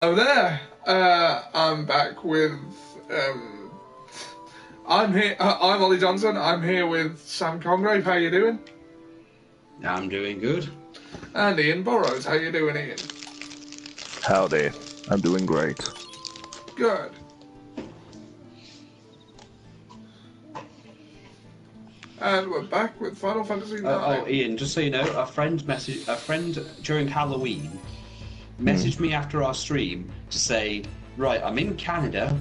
Oh there. I'm back with. Um, I'm here. I'm Ollie Johnson. I'm here with Sam Congrave. How you doing? I'm doing good. And Ian Burrows. How you doing, Ian? Howdy. I'm doing great. Good. And we're back with Final Fantasy IX. Ian, just so you know, a friend during Halloween messaged me after our stream to say, right, I'm in Canada,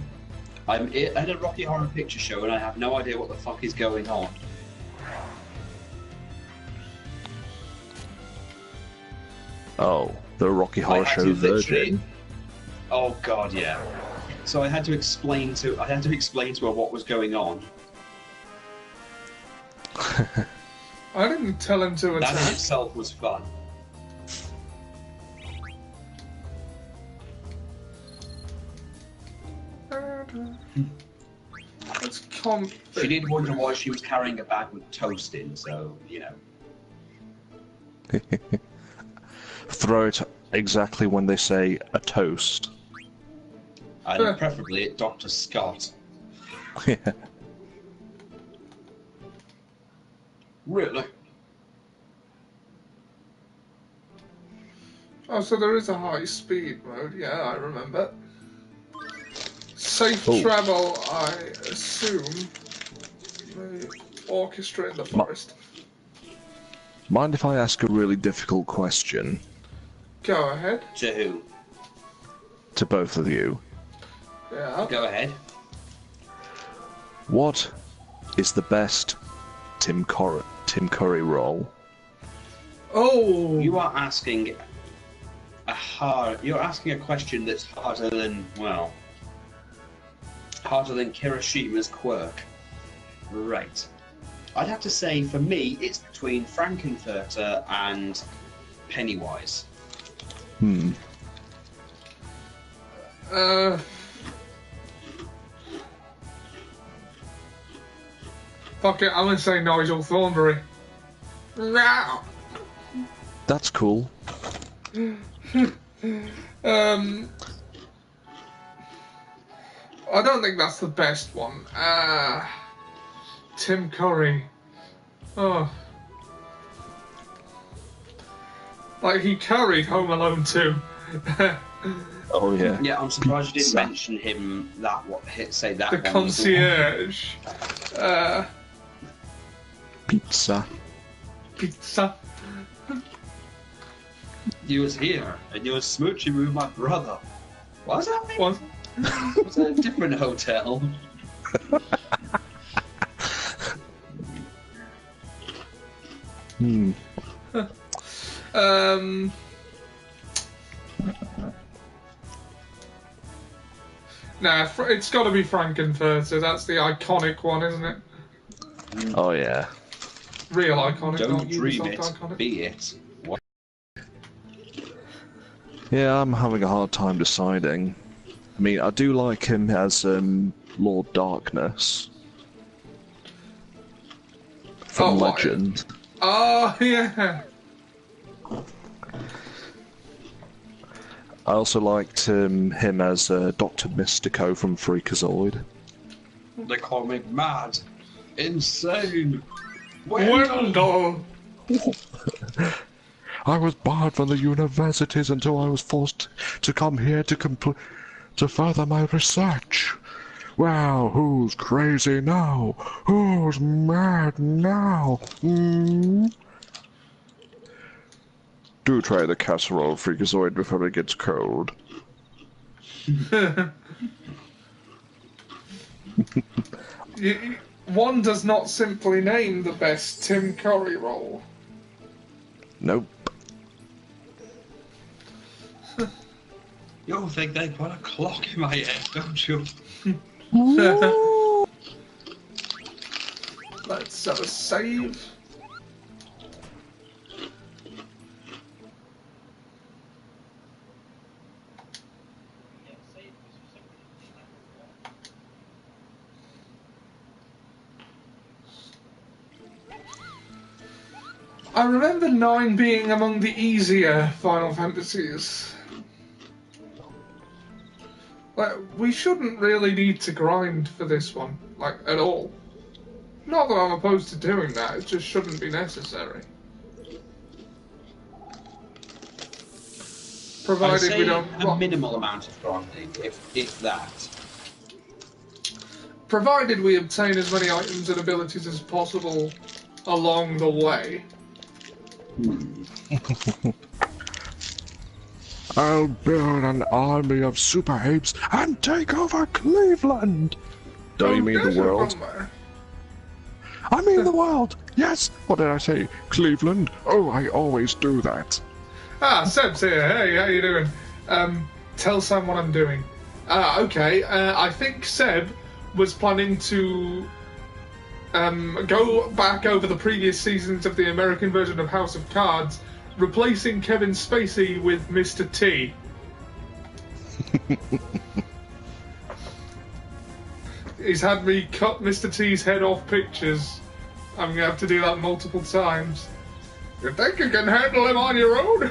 I'm at a Rocky Horror Picture Show, and I have no idea what the fuck is going on. Oh, the Rocky Horror Show version. Oh god, yeah. So I had to explain to her what was going on. I didn't tell him to attack. That in itself was fun. She did wonder why she was carrying a bag with toast in, so, you know. Throw it exactly when they say a toast. And preferably at Dr. Scott. Yeah. Really? Oh, so there is a high speed mode. Yeah, I remember. Safe travel, I assume. The orchestra in the forest. Mind if I ask a really difficult question? Go ahead. To who? To both of you. Yeah. Go ahead. What is the best Tim Curry role? Oh! You are asking a question that's harder than Kirishima's quirk. Right. I'd have to say, for me, it's between Frankenfurter and Pennywise. Fuck it, I'm gonna say Nigel Thornberry. Now. That's cool. I don't think that's the best one. Tim Curry. Oh. Like, he curried Home Alone 2. Oh, yeah. Yeah, I'm surprised you didn't mention him say that the one. concierge. Pizza. Pizza. You was here, and you was smooching with my brother. What was that? What? Was that a different hotel? Nah, it's got to be Frankenfurter. That's the iconic one, isn't it? Oh, yeah. Real iconic. Don't dream it, iconic. be it. What? Yeah, I'm having a hard time deciding. I mean, I do like him as Lord Darkness from Legend. Oh, yeah. I also liked him as Dr. Mystico from Freakazoid. They call me mad, insane, Wendell. I was barred from the universities until I was forced to come here to further my research. Well, who's crazy now? Who's mad now? Do try the casserole Freakazoid before it gets cold. One does not simply name the best Tim Curry role. Nope. You think they put a clock in my head, don't you? Let's have a save. I remember 9 being among the easier Final Fantasies. we shouldn't really need to grind for this one, like, at all. Not that I'm opposed to doing that, it just shouldn't be necessary. I'd Provided say we don't... a minimal amount of grinding, if that. Provided we obtain as many items and abilities as possible along the way. I'll build an army of super apes and take over Cleveland! Don't you mean the world? I mean the world! Yes! What did I say? Cleveland? Oh, I always do that. Ah, Seb's here. Hey, how you doing? Tell Sam what I'm doing. Okay, I think Seb was planning to go back over the previous seasons of the American version of House of Cards, replacing Kevin Spacey with Mr. T. He's had me cut Mr. T's head off pictures. I'm going to have to do that multiple times. You think you can handle him on your own?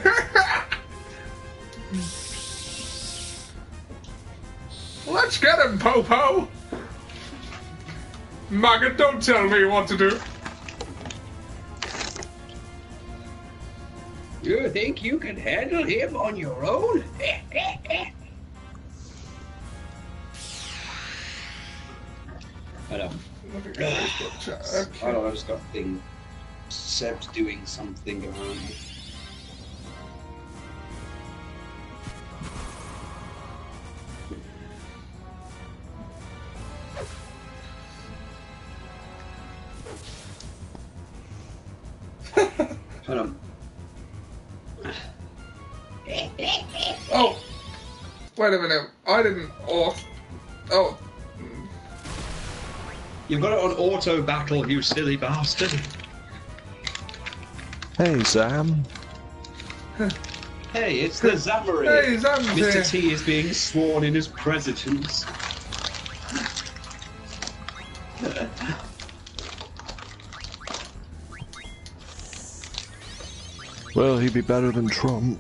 Let's get him, Popo! Maggot, don't tell me what to do. You think you can handle him on your own? I don't. I don't know, I just got a thing. Seb's doing something around me. Hold on. Oh! Wait a minute. I didn't... Oh. You've got it on auto battle, you silly bastard. Hey, Sam. Hey, it's the Zamory. Hey, Zam's Mr. here. T is being sworn in as president. Well, he'd be better than Trump.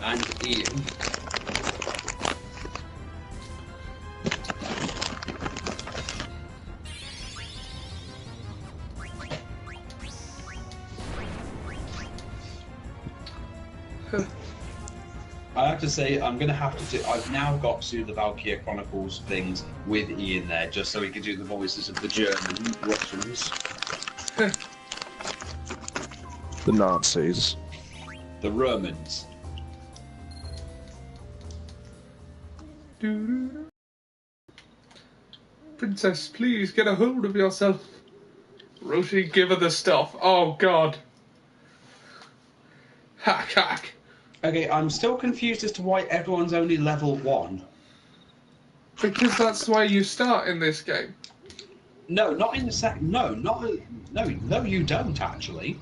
And Ian. I have to say, I'm going to have to do... I've now got to do the Valkyria Chronicles things with Ian there, just so he can do the voices of the German Russians. The Nazis. The Romans. Princess, please get a hold of yourself. Roshi, give her the stuff. Oh, God. Hack, hack. Okay, I'm still confused as to why everyone's only level 1. Because that's where you start in this game. No, not in the second. No, you don't actually.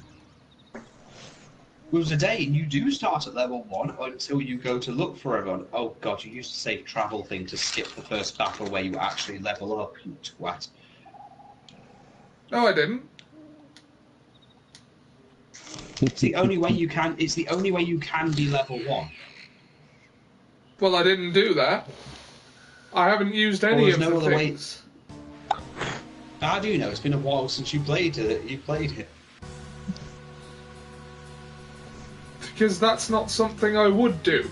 With Zidane, you do start at level 1 until you go to look for everyone. Oh god, you used to save travel thing to skip the first battle where you actually level up, you twat. No, I didn't. It's the only way you can. It's the only way you can be level 1. Well, I didn't do that. I haven't used any of the things. How do you know? It's been a while since you played it. Because that's not something I would do.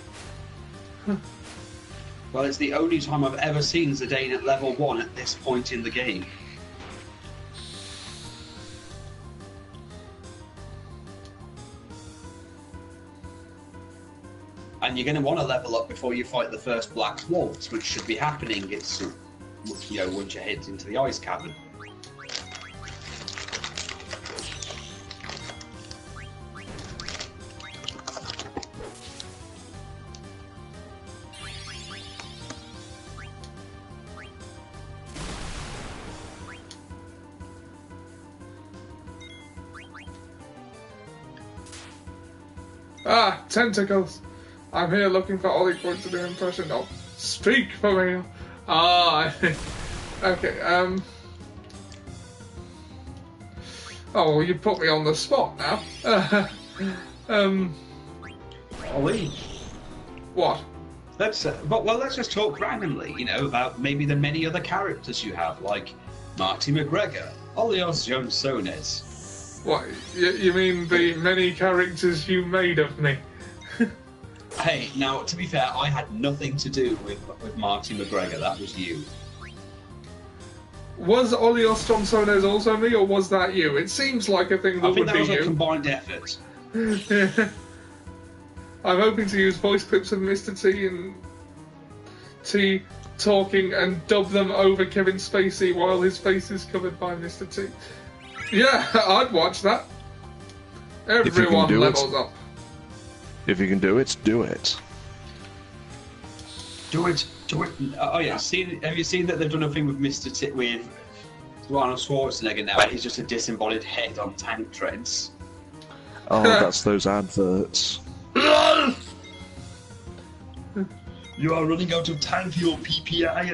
Well, it's the only time I've ever seen Zidane at level 1 at this point in the game. And you're going to want to level up before you fight the first Black Wolves, which should be happening. It's, once you head into the ice cavern. Ah, tentacles. I'm here looking for Ollie points to do impression of. Speak for me. Ah, okay, Oh, well, you put me on the spot now. Ollie, What? let's just talk randomly, about maybe the many other characters you have, like Marty McGregor, Olios Johnsones. What? You mean the many characters you made of me? Hey, now to be fair, I had nothing to do with Marty McGregor. That was you. Was Olios Johnsones also me, or was that you? It seems like a thing that I think would that be was a you. combined effort. I'm hoping to use voice clips of Mr. T talking and dub them over Kevin Spacey while his face is covered by Mr. T. Yeah, I'd watch that. Everyone levels up. If you can do it, do it. Do it. Oh yeah. Have you seen that they've done a thing with Mr. T with Arnold Schwarzenegger now? And he's just a disembodied head on tank treads. Oh, that's those adverts. You are running out of time for your PPI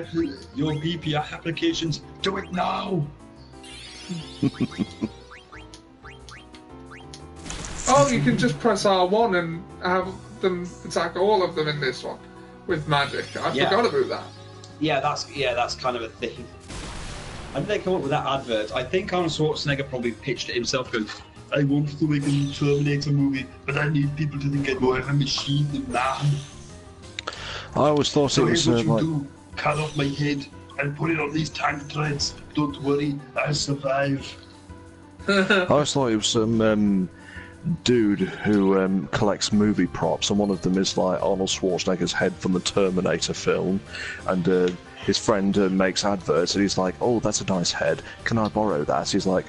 applications. Do it now. Oh, you can just press R1 and have them attack all of them in this one with magic. I forgot about that. Yeah, that's kind of a thing. How did they come up with that advert? I think Arnold Schwarzenegger probably pitched it himself, going, I want to make a Terminator movie, but I need people to think I'm more of a machine than man. I always thought it was what you like... do, cut off my head and put it on these tank treads. Don't worry, I'll survive. I always thought it was some dude who collects movie props, and one of them is like Arnold Schwarzenegger's head from the Terminator film, and his friend makes adverts, and he's like, oh, that's a nice head, can I borrow that? He's like,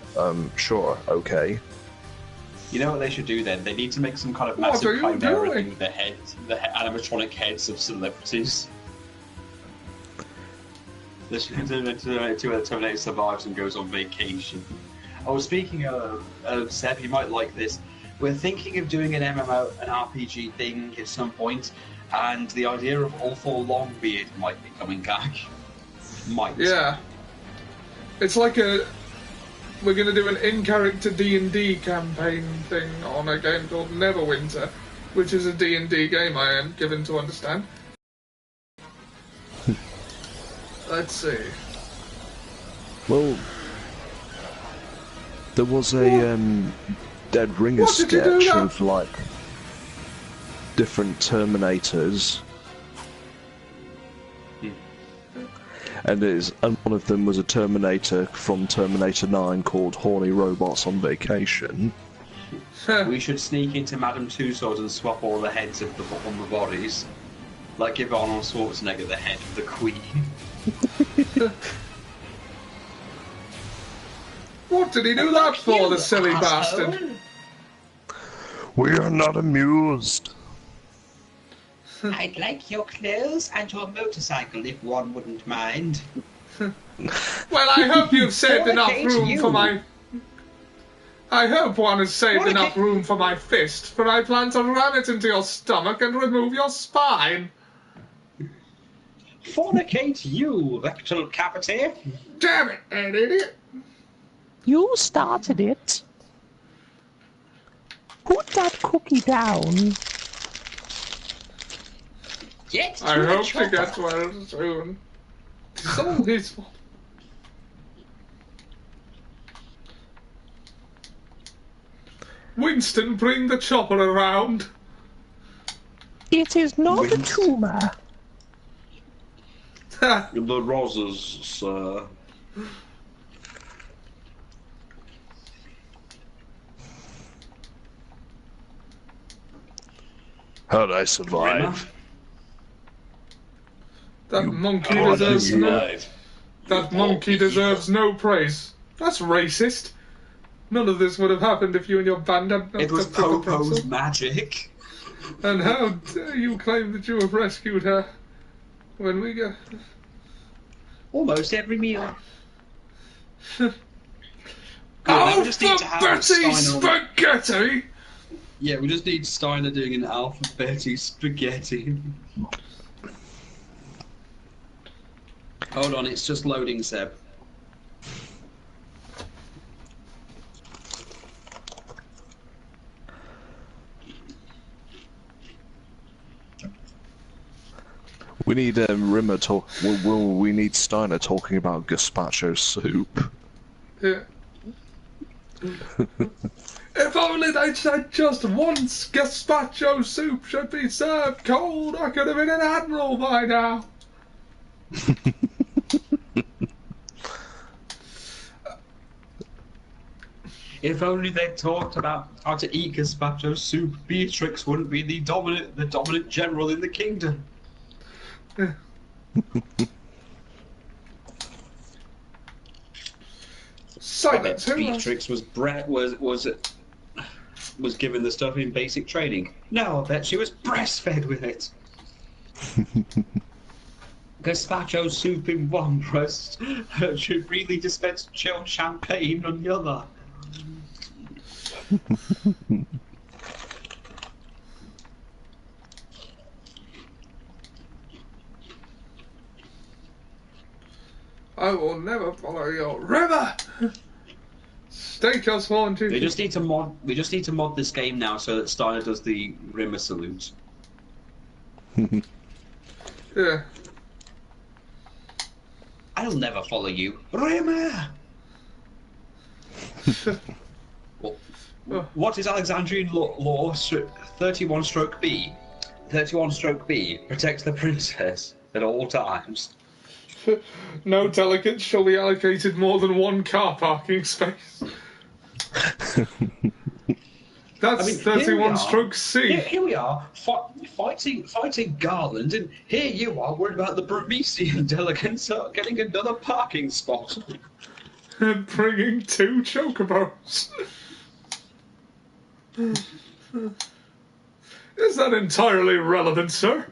sure, okay. You know what they should do then? They need to make some kind of massive chimera thing with the animatronic heads of celebrities. They should do it to where the Terminator survives and goes on vacation. Oh, speaking of Seb, you might like this. We're thinking of doing an MMO, an RPG thing at some point, and the idea of Ulthor Longbeard might be coming back. Might. Yeah. It's like we're going to do an in-character D&D campaign thing on a game called Neverwinter, which is a D&D game, I am given to understand. Let's see. Well, there was a Dead Ringer sketch of like different Terminators, and one of them was a Terminator from Terminator 9 called Horny Robots on Vacation. We should sneak into Madame Tussauds and swap all the heads on the bodies, like give Arnold Schwarzenegger the head of the Queen. What did he do that for, the silly bastard? We are not amused. I'd like your clothes and your motorcycle, if one wouldn't mind. Well, I hope you've saved enough room for my... I hope one has saved enough room for my fist, for I plan to ram it into your stomach and remove your spine. Fornicate you, rectal cavity. Damn it, an idiot. You started it. Put that cookie down. I hope to get well soon. It's all his fault. Winston, bring the chopper around. It is not a tumor. The roses, sir. How'd I survive? That monkey deserves no praise. That's racist. None of this would have happened if you and your band had not It was took the Popo's pencil. magic. And how dare you claim that you have rescued her when we go... Almost every meal. Oh, we just need to for have Betty Steiner Spaghetti! Yeah, we just need Steiner doing an alphabeti spaghetti. Hold on, it's just loading, Seb. We need Rimmer talk. We need Steiner talking about gazpacho soup. Yeah. If only they'd said just once gazpacho soup should be served cold, I could have been an admiral by now. If only they talked about how to eat gazpacho soup, Beatrix wouldn't be the dominant general in the kingdom. I bet Silence. Beatrix was given the stuff in basic training. No, I bet she was breastfed with it. Gazpacho soup in one breast should really dispense chilled champagne on the other. I will never follow your river. Stake us one, two. We just need to mod this game now so that Steiner does the Rimmer salute. Yeah. I'll never follow you, Rimmer. What is Alexandrian law? 31-B. 31-B protects the princess at all times. No delegates shall be allocated more than one car parking space. That's 31-C. Here we are, fighting Garland, and here you are worried about the Burmesian delegates getting another parking spot. And bringing 2 chocobos. Is that entirely relevant, sir?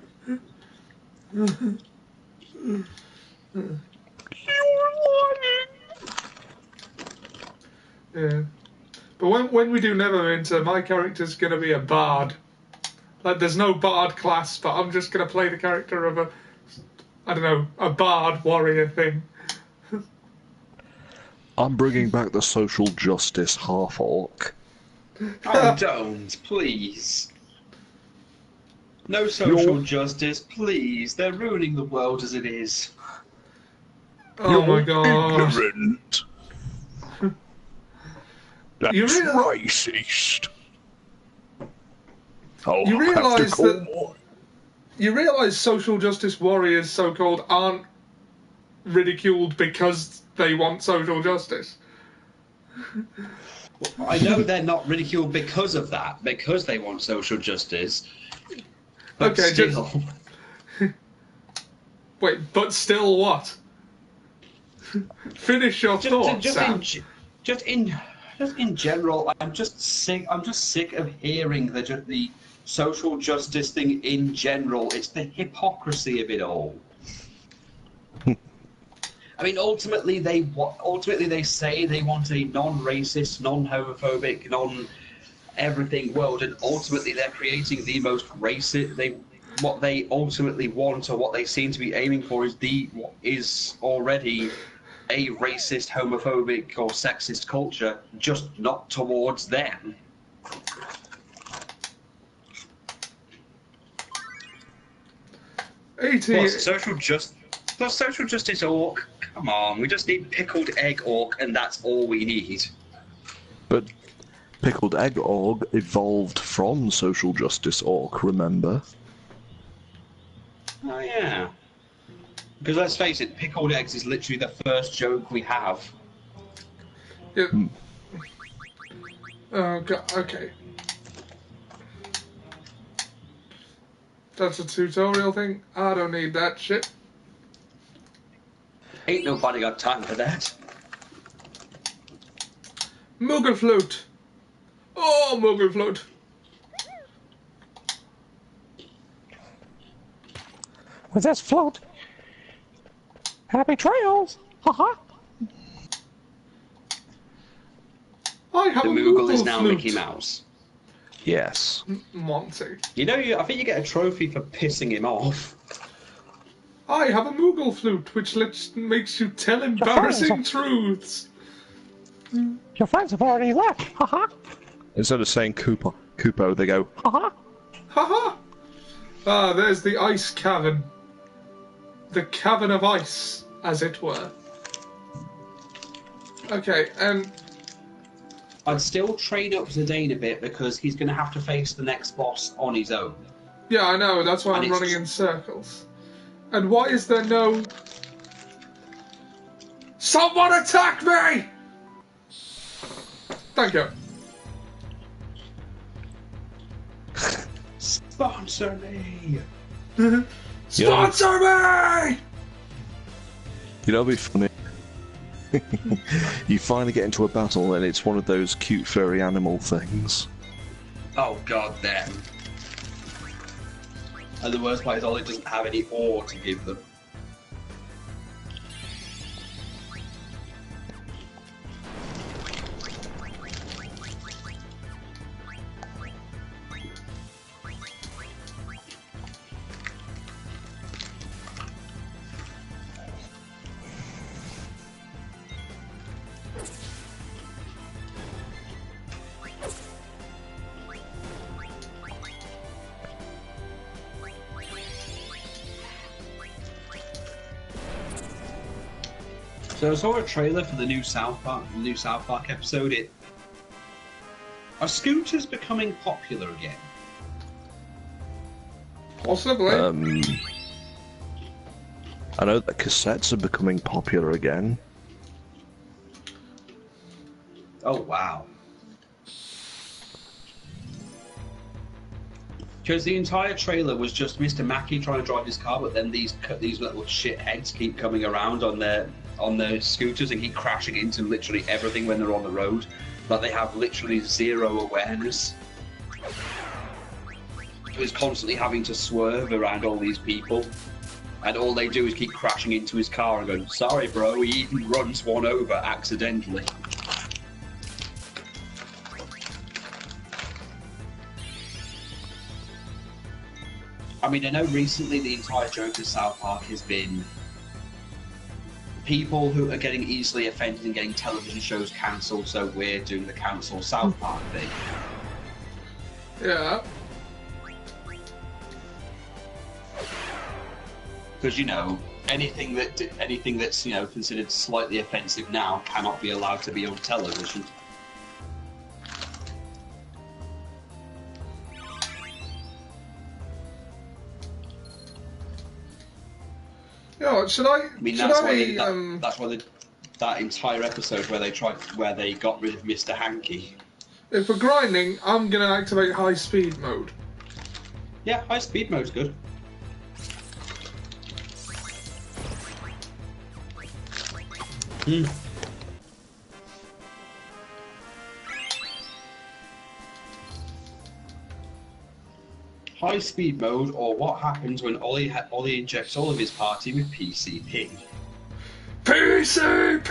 Yeah. But when we do Neverwinter, my character's gonna be a bard. Like, there's no bard class, but I'm just gonna play the character of a bard warrior thing. I'm bringing back the social justice half-orc. Oh, don't, please. No social justice, please. They're ruining the world as it is. Oh my god. Ignorant. That's racist. Oh, You realise social justice warriors, so-called, aren't ridiculed because they want social justice. I know they're not ridiculed because of that, because they want social justice. But Okay, still. Wait, but still what? Finish your thoughts, Sam. Just in general, I'm just sick of hearing the social justice thing in general. It's the hypocrisy of it all. I mean, ultimately they say they want a non-racist, non-homophobic, non-everything world, and ultimately they're creating the most racist. What they ultimately want, or what they seem to be aiming for, is already a racist, homophobic, or sexist culture, just not towards them. Plus, social justice orc. Come on, we just need pickled egg orc, and that's all we need. But pickled egg orc evolved from social justice orc, remember? Oh yeah. Because let's face it, pickled eggs is literally the first joke we have. Yeah. Oh god, okay. That's a tutorial thing? I don't need that shit. Ain't nobody got time for that. Moogle flute. Oh, Moogle flute. With this float. Happy trails! Haha! I have The a Moogle is now flute. Mickey Mouse. Yes. Monty. I think you get a trophy for pissing him off. I have a Moogle flute, which makes you tell embarrassing truths. Your friends have already left! Haha! Instead of saying Kupo, they go, Haha! Haha! Ah, there's the ice cavern. the cavern of ice, as it were. Okay, I'd still train up Zidane a bit because he's going to have to face the next boss on his own. yeah, I know, that's why And I'm it's- running in circles. And why is there no... Someone attack me! Thank you. Sponsor me! Sponsor me! You know, it'd be funny. You finally get into a battle and it's one of those cute furry animal things. Oh god damn. And the worst part is Ollie doesn't have any ore to give them. So I saw a trailer for the new South Park episode. Are scooters becoming popular again? Possibly. I know that cassettes are becoming popular again. Oh wow. Because the entire trailer was just Mr. Mackey trying to drive his car, but then these little shitheads keep coming around on their scooters and keep crashing into literally everything when they're on the road. Like they have literally zero awareness. He's constantly having to swerve around all these people, and all they do is keep crashing into his car and going, "Sorry, bro." He even runs one over accidentally. I mean, I know recently the entire joke of South Park has been people who are getting easily offended and getting television shows cancelled, so we're doing the cancel South Park thing. Yeah. Because, you know, anything that's, you know, considered slightly offensive now cannot be allowed to be on television. Yeah, should I? I mean, should that's I? why that entire episode where they got rid of Mr. Hankey. If we're grinding, I'm gonna activate high speed mode. Yeah, high speed mode's good. High speed mode, or what happens when Ollie injects all of his party with PCP. PCP!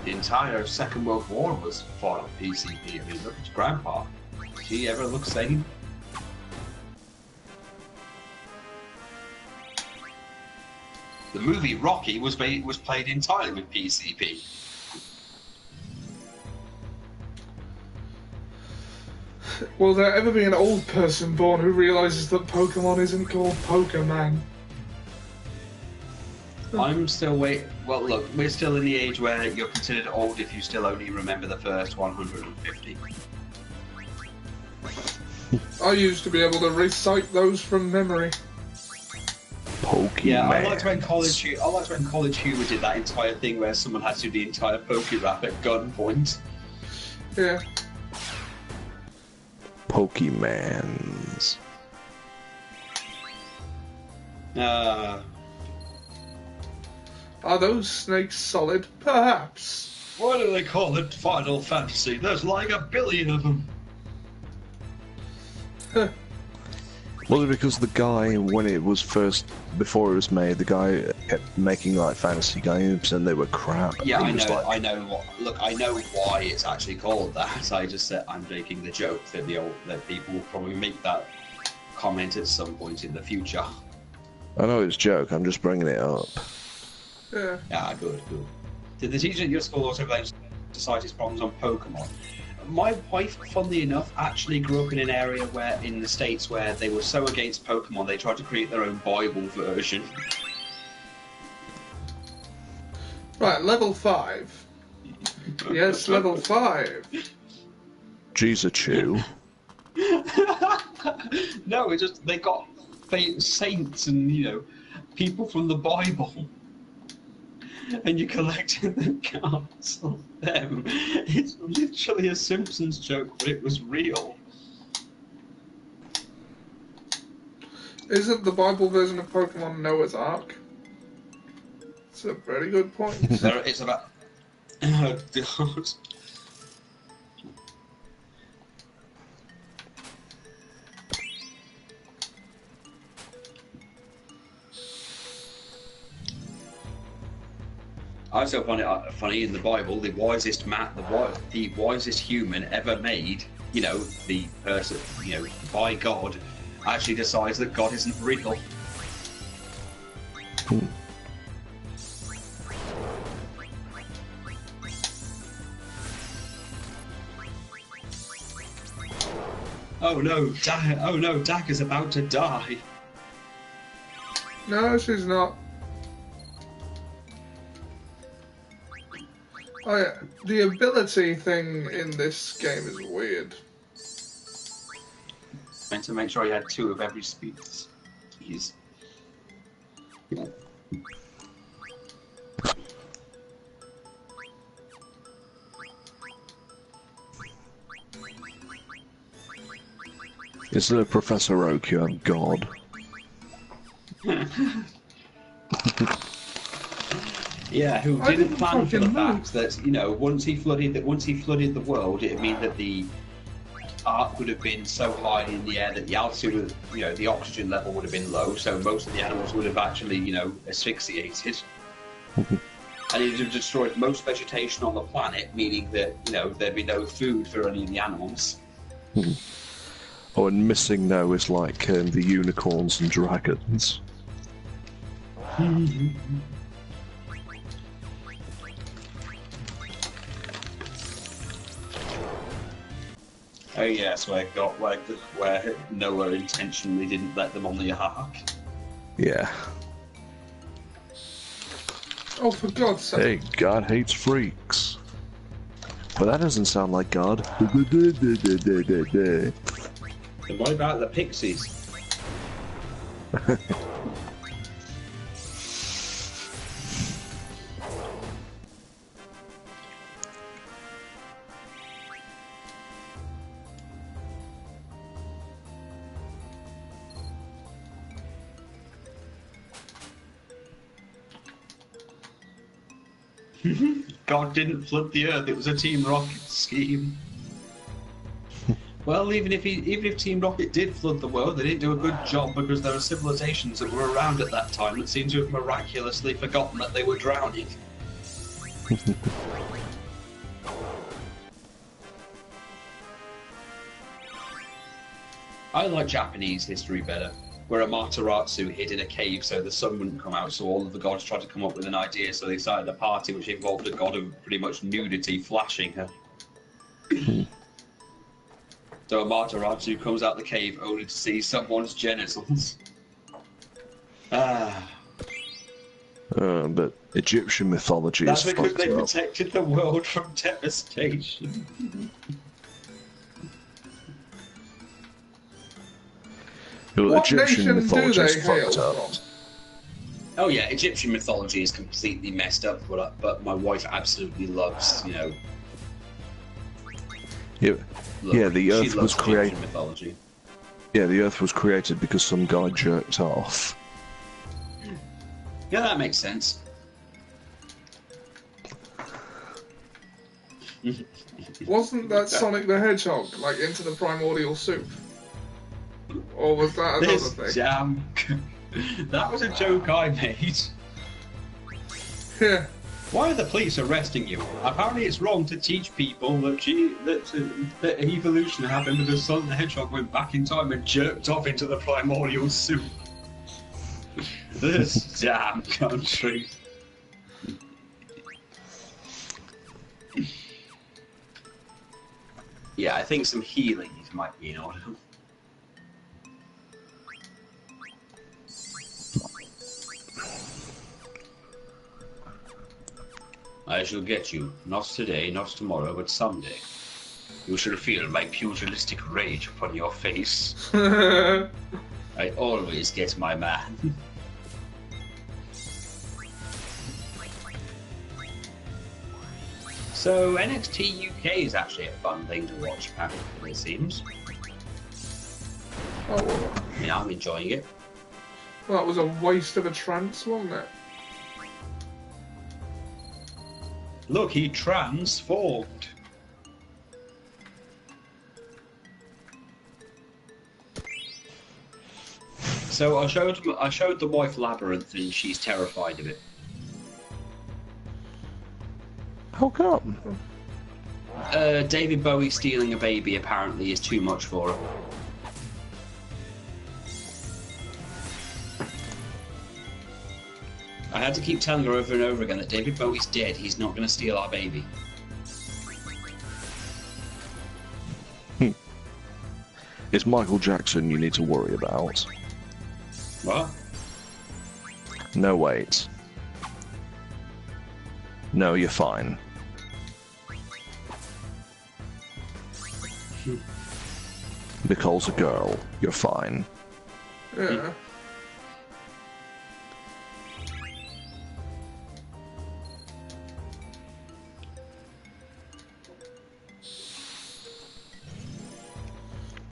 The entire Second World War was fought on PCP. I mean, look at Grandpa. Did he ever look sane? The movie Rocky was played entirely with PCP. Will there ever be an old person born who realizes that Pokemon isn't called Pokemon? I'm still waiting. Well, look, we're still in the age where you're considered old if you still only remember the first 150. I used to be able to recite those from memory. Pokemon. Yeah, I liked when College Humor did that entire thing where someone had to do the entire Pokerap at gunpoint. Yeah. Pokemans. Are those snakes solid? Perhaps. Why do they call it Final Fantasy? There's like 1 billion of them. Well, because the guy, when it was first, before it was made, the guy kept making like fantasy games and they were crap. Yeah, He I was know. like- I know. Look, I know why it's actually called that. I just said I'm making the joke that that people will probably make that comment at some point in the future. I know it's a joke, I'm just bringing it up. Yeah. Yeah, good. Did the teacher at your school also blame society's problems on Pokemon? my wife, funnily enough, actually grew up in an area where, in the States, where they were so against Pokemon, they tried to create their own Bible version. Right, level 5. Yes, level 5. Jesus. No, it just they got saints and people from the Bible, and you collected the cards of them. It's literally a Simpsons joke, but it was real. Isn't the Bible version of Pokemon Noah's Ark? It's a very good point. It's about. Oh God. I also find it funny in the Bible, the wisest human ever made, the person, by God, actually decides that God isn't real. Oh no, Dagger's about to die. No, she's not. Oh yeah, the ability thing in this game is weird. Meant to make sure I had 2 of every species. Isn't it Professor Oak, you're God? Yeah, who I didn't didn't plan for the fucking know. fact that once he flooded the world, it'd mean that the arc would have been so high in the air that the altitude, the oxygen level would have been low, so most of the animals would have actually, asphyxiated. And it would have destroyed most vegetation on the planet, meaning that, there'd be no food for any of the animals. Oh, and missing now is like the unicorns and dragons. Oh yes, where Noah intentionally didn't let them on the ark. Yeah. Oh, for God's sake. Hey, God hates freaks. But that doesn't sound like God. And what about the pixies? God didn't flood the earth, it was a Team Rocket scheme. Well, even if Team Rocket did flood the world, they didn't do a good job because there are civilizations that were around at that time that seem to have miraculously forgotten that they were drowning. I like Japanese history better, where Amaterasu hid in a cave so the sun wouldn't come out, so all of the gods tried to come up with an idea, so they started a party which involved a god of pretty much nudity flashing her. So Amaterasu comes out the cave only to see someone's genitals. But Egyptian mythology That's is because fucked they up. protected the world from devastation. What Egyptian nation do mythology they is hail fucked up. from? Oh yeah, Egyptian mythology is completely messed up, but my wife absolutely loves, Yeah, look, yeah, the she Earth loves was created. Egyptian mythology. Yeah, the Earth was created because some guy jerked off. Yeah, that makes sense. Wasn't that Sonic the Hedgehog, like, into the primordial soup? Or was that another This thing? jam. That was a joke I made. Yeah. Why are the police arresting you? Apparently, it's wrong to teach people that evolution happened because Sonic the Hedgehog went back in time and jerked off into the primordial soup. This damn country. Yeah, I think some healing might be in order. I shall get you, not today, not tomorrow, but someday. You shall feel my pugilistic rage upon your face. I always get my man. So NXT UK is actually a fun thing to watch, apparently, it seems. Oh, Yeah, I'm enjoying it. well, that was a waste of a trance, wasn't it? Look, he transformed. So I showed the wife Labyrinth, and she's terrified of it. How come? David Bowie stealing a baby apparently is too much for her. I had to keep telling her over and over again that David Bowie's dead. He's not going to steal our baby. It's Michael Jackson you need to worry about. What? No, wait. No, you're fine. Nicole's a girl. You're fine. Yeah.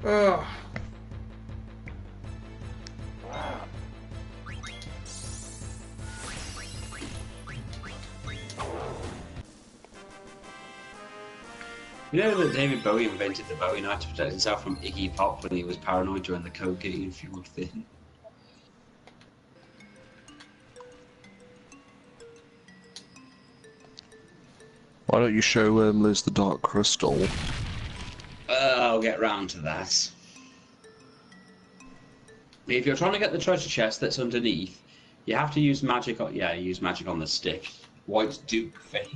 Ugh. You know that David Bowie invented the Bowie knife to protect himself from Iggy Pop when he was paranoid during the cocaine-fueled thing? Why don't you show Liz the Dark Crystal? I'll get round to that. If you're trying to get the treasure chest that's underneath, you have to use magic on... Yeah, use magic on the stick. White Duke face.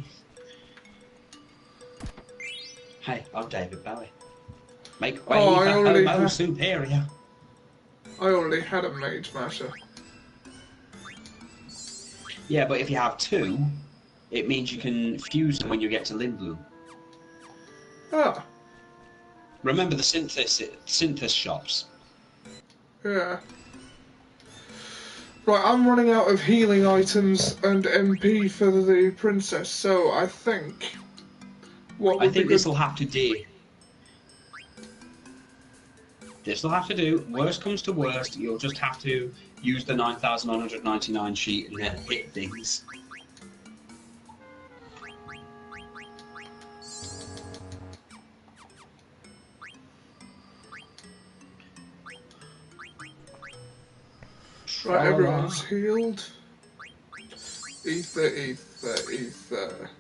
Hey, I'm David Bowie. Make way Oh, for I already Homo have- Superior. I already had a Mage Masher. Yeah, but if you have two, it means you can fuse them when you get to Lindblum. Ah, Remember the synthesis shops. yeah. Right, I'm running out of healing items and MP for the princess, so I think... What I would think be this good... will have to do. This will have to do. Worst comes to worst, you'll just have to use the 9,999 sheet and then hit things. Right, everyone's healed. Ether, ether, ether.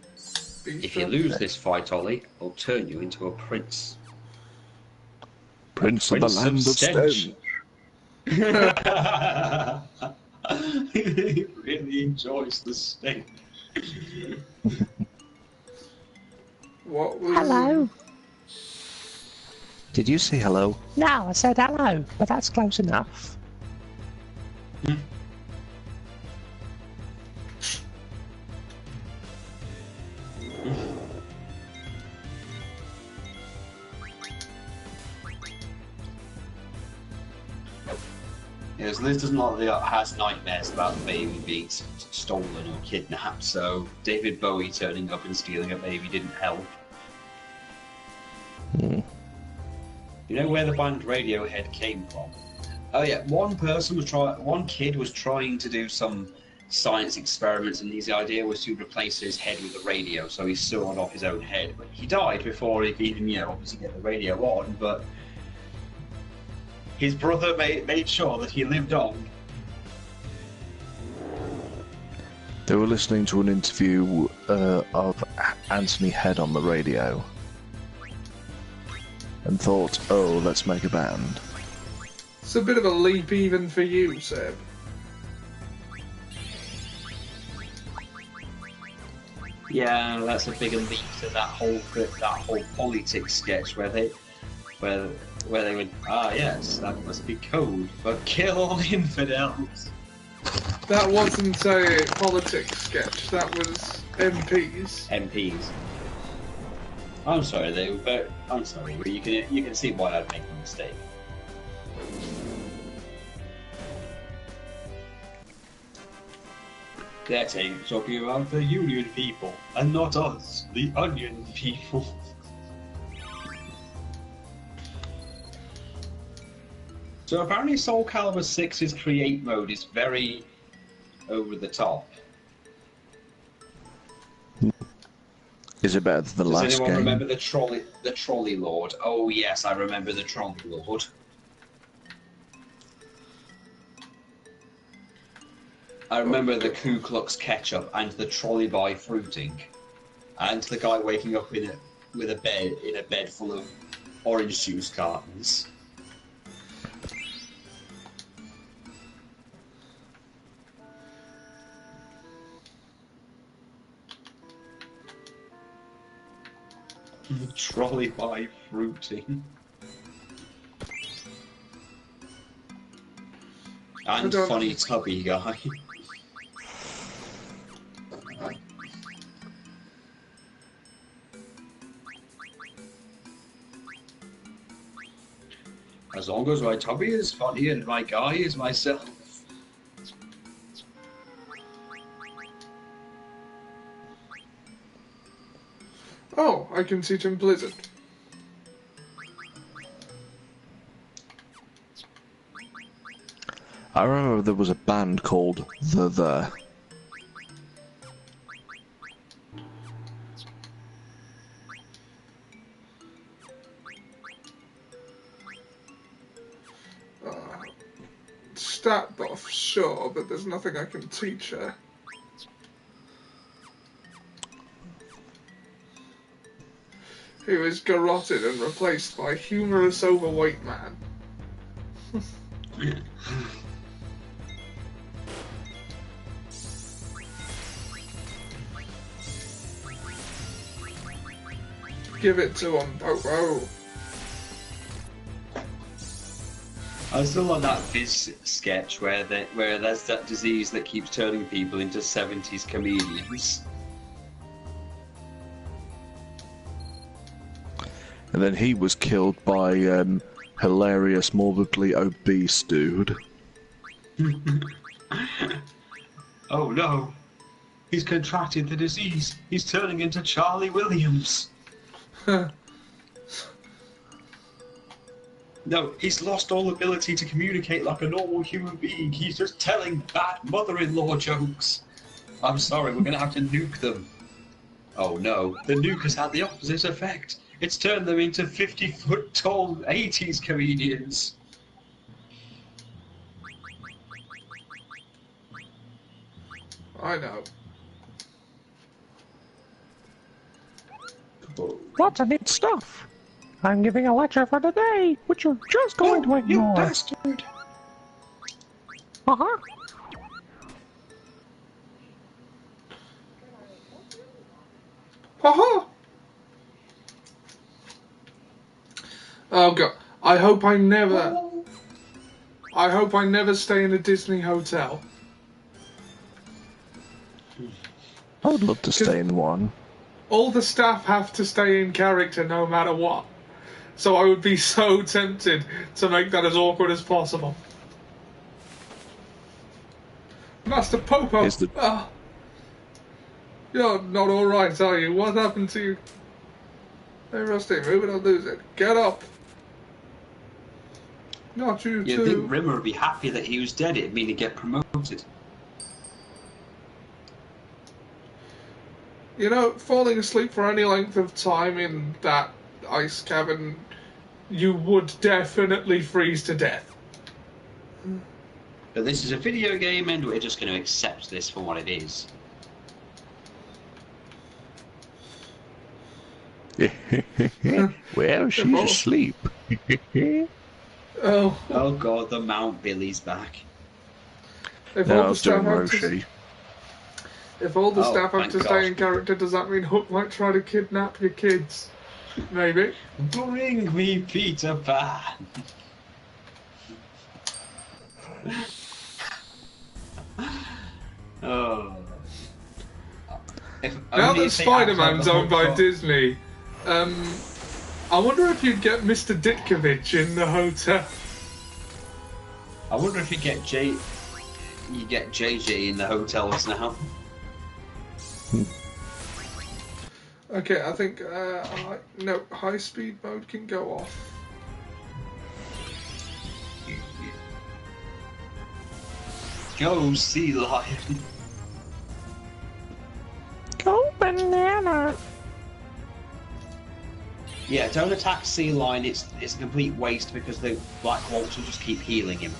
If you lose this fight, Ollie, I'll turn you into a prince. Prince of the Prince of Land of Stench. Stench. He really enjoys the sting. What was... Hello. Did you say hello? No, I said hello, but that's close enough. Yes, Liz doesn't like has nightmares about the baby being stolen or kidnapped, so David Bowie turning up and stealing a baby didn't help. You know where the band Radiohead came from? Oh yeah, one kid was trying to do some science experiments, and his idea was to replace his head with a radio, so he sawed off his own head. But he died before he could even, obviously get the radio on, but his brother made sure that he lived on. They were listening to an interview of Anthony Head on the radio and thought, oh, let's make a band. It's a bit of a leap even for you, Seb. Yeah, that's a bigger leap to that whole politics sketch where they would yes, that must be code for kill all infidels. That wasn't a politics sketch. That was MPs. MPs. I'm sorry, I'm sorry, but you can see why I'd make a mistake. They're talking about the Union people, and not us, the Onion people. So apparently Soul Calibur 6's create mode is very over the top. Is it better than the last game? Does anyone remember the trolley lord? Oh yes, I remember the trolley lord. I remember the Ku Klux ketchup and the trolley boy fruiting, and the guy waking up in a bed full of orange juice cartons. The trolley boy fruiting. And funny tubby guy. As long as my tubby is funny and my guy is myself. Oh, I can see Jim Blizzard. I remember there was a band called The. Stat buff, sure, but there's nothing I can teach her. He was garroted and replaced by a humorous overweight man. Give it to him, Popo. I still love that Viz sketch where there's that disease that keeps turning people into 70s comedians. And then he was killed by hilarious, morbidly obese dude. Oh no! He's contracted the disease. He's turning into Charlie Williams. No, he's lost all ability to communicate like a normal human being. He's just telling bad mother-in-law jokes. I'm sorry, we're gonna have to nuke them. Oh no, the nuke has had the opposite effect. It's turned them into 50-foot tall 80s comedians. I know. Lots of neat stuff. I'm giving a lecture for today, which you're just going to ignore. You bastard! Uh-huh. Haha! Oh god, I hope I never stay in a Disney hotel. I would love to stay in one. All the staff have to stay in character no matter what. So I would be so tempted to make that as awkward as possible. Master Popo! You're not alright, are you? What happened to you? Hey Rusty, move it or lose it. Get up! Not you You'd too. think Rimmer would be happy that he was dead, it'd mean he'd get promoted. You know, falling asleep for any length of time in that ice cavern, you would definitely freeze to death. But this is a video game and we're just going to accept this for what it is. Well, she's asleep. Oh god, the Mount Billy's back. If No, all I the was doing staff have to- Roshi. If all the Oh, staff have thank to God. stay in character, does that mean Hook might try to kidnap your kids? Maybe. Bring me Peter Pan. Oh. If Now only that if they act Spider-Man's like the owned by Hulk- Disney, I wonder if you'd get Mr. Ditkovich in the hotel. I wonder if you get JJ in the hotels now. Okay, I think no, high speed mode can go off. Go Sea Lion. Go banana. Yeah, don't attack Sea Lion. It's a complete waste because the Black Waltz will just keep healing him.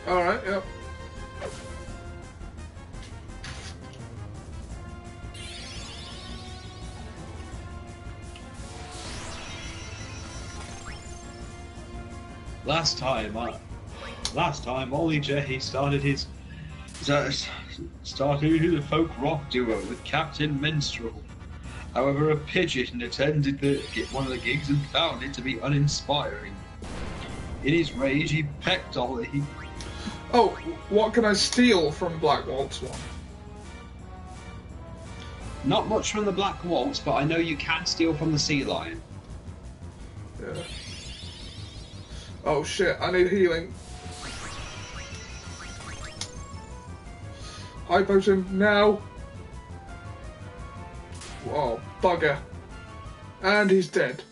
All right, yep. Last time, Ollie J started his folk rock duo with Captain Minstrel. However, a pigeon attended one of the gigs and found it to be uninspiring. In his rage, he pecked Ollie. Oh, what can I steal from Black Waltz 1? Not much from the Black Waltz, but I know you can steal from the Sea Lion. Yeah. Oh shit, I need healing. High potion, now. Whoa, bugger. And he's dead.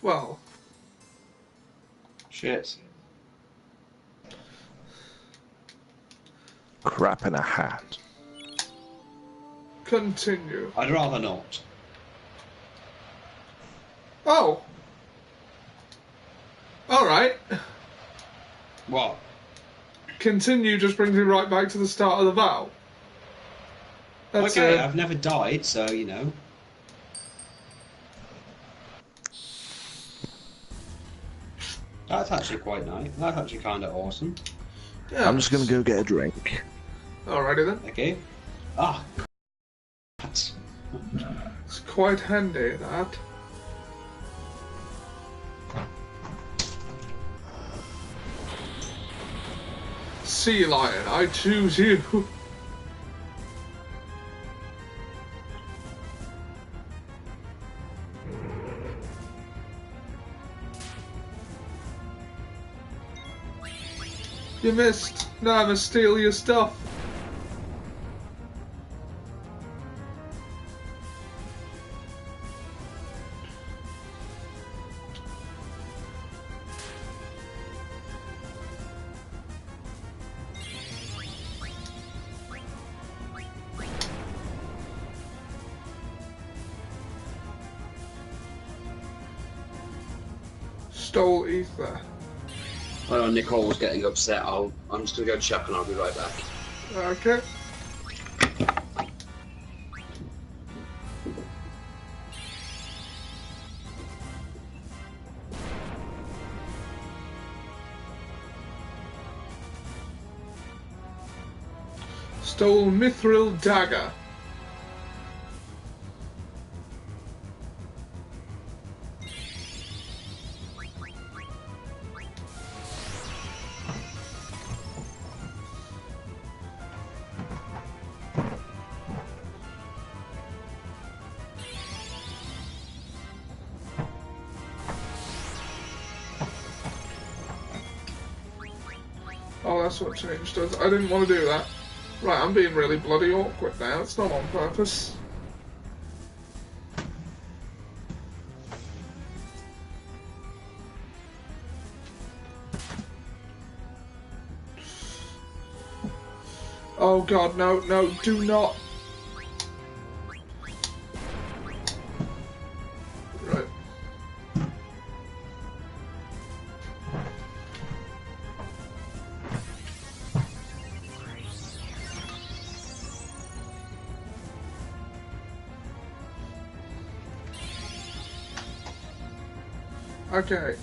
Well. Shit. Crap in a hat. Continue. I'd rather not. Oh. Alright. What? Continue just brings me right back to the start of the vow. That's Okay, it. I've never died, so you know. That's actually quite nice. That's actually kind of awesome. Yeah. I'm just gonna go get a drink. Alrighty then. Okay. Ah. That's... It's quite handy, that. Sea Lion, I choose you. You missed. Now I must steal your stuff. Stole ether. I know Nicole was getting upset. I'm just gonna go check and I'll be right back. Okay. Stole Mithril Dagger. Oh, that's what change does. I didn't want to do that. Right, I'm being really bloody awkward now. It's not on purpose. Oh god, no, no, do not. Right. Okay.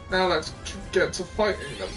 Now let's get to fighting them.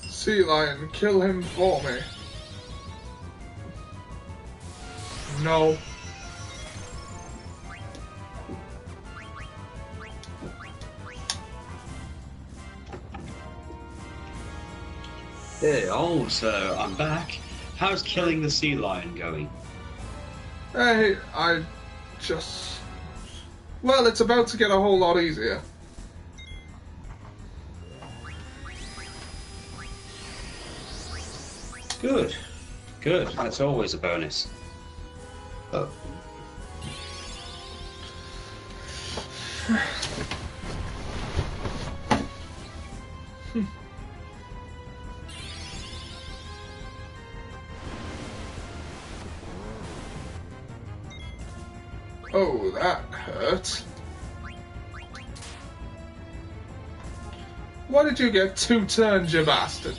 Sea lion, kill him for me. No. Hey, also, I'm back. How's killing the sea lion going? Hey, I just... Well, it's about to get a whole lot easier. Good. Good. That's always a bonus. Oh. Oh, that hurt. Why did you get 2 turns, you bastard?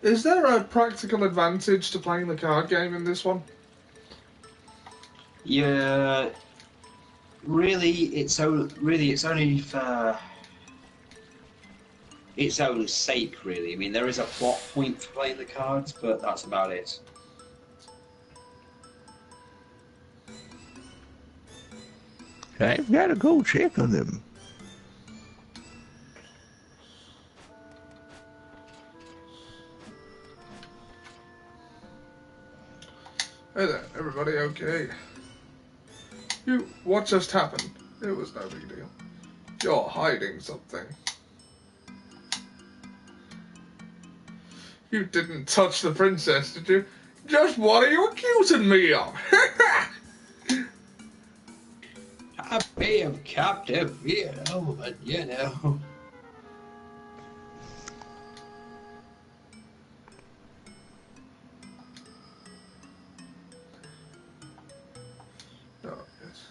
Is there a practical advantage to playing the card game in this one? Yeah. Really, it's only for its own sake, really. I mean, there is a plot point for playing the cards, but that's about it. I've got to go check on them. Hey there, everybody okay? What just happened? It was no big deal. You're hiding something. You didn't touch the princess, did you? Just what are you accusing me of? I may have captive, but you know. Oh, yes.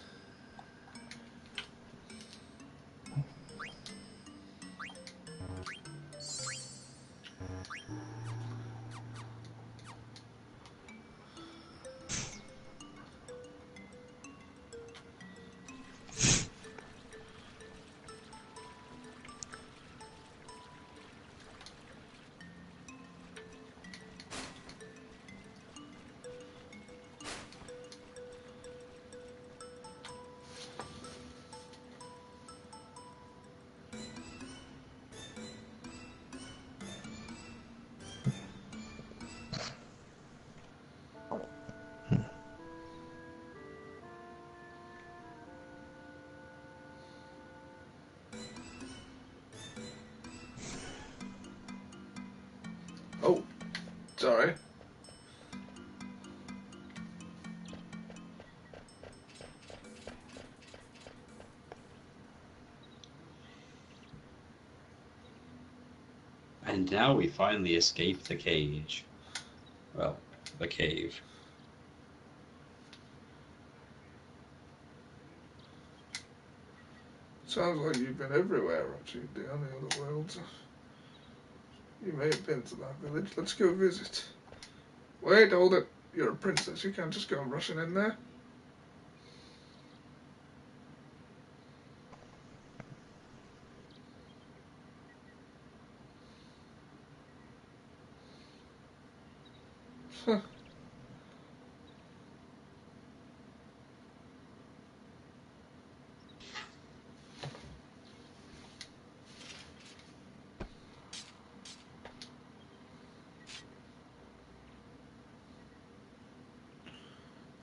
Oh, sorry. And now we finally escape the cage. Well, the cave. Sounds like you've been everywhere, Archie, down the other worlds. You may have been to that village. Let's go visit. Wait, hold it. You're a princess. You can't just go rushing in there.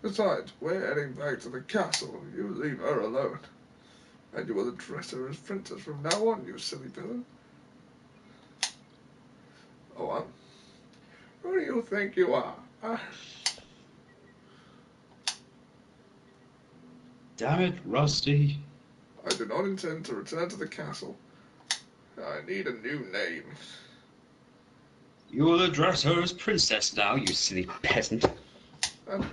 Besides, we're heading back to the castle. You leave her alone. And you will address her as princess from now on, you silly villain. Oh, who do you think you are? Damn it, Rusty. I do not intend to return to the castle. I need a new name. You will address her as princess now, you silly peasant.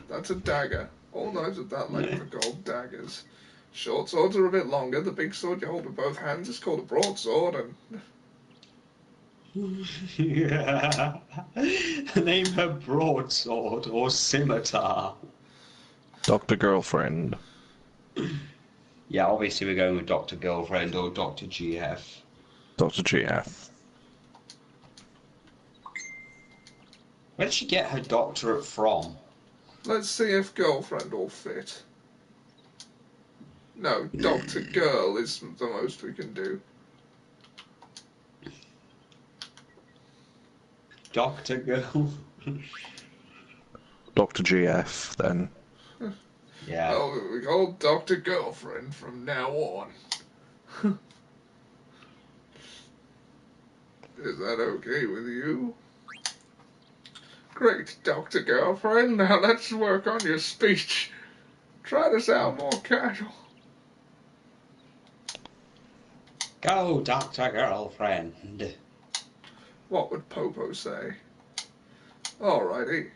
That's a dagger. All knives of that length are called daggers. Short swords are a bit longer. The big sword you hold with both hands is called a broadsword, and... Yeah. Name her broadsword or scimitar. Dr. Girlfriend. Yeah, obviously we're going with Dr. Girlfriend or Dr. GF. Dr. GF. Where did she get her doctorate from? Let's see if girlfriend will fit. No, Dr. Girl is the most we can do. Dr. Girl. Dr. GF, then. Yeah. Well, we call Dr. Girlfriend from now on. Is that okay with you? Great, Dr. Girlfriend. Now let's work on your speech. Try to sound more casual. Go, Dr. Girlfriend. What would Popo say? Alrighty.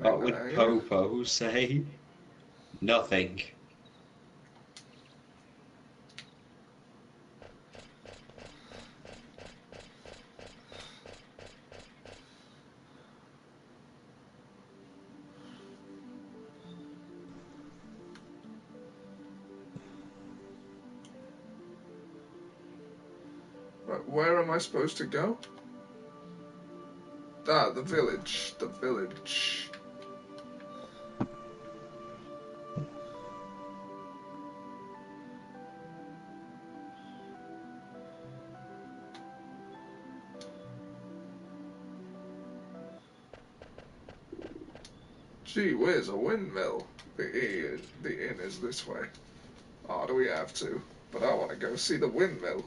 What would Popo say? Nothing. Right, where am I supposed to go? Ah, the village. The village. Gee whiz, a windmill. The inn is this way. Oh, do we have to? But I want to go see the windmill.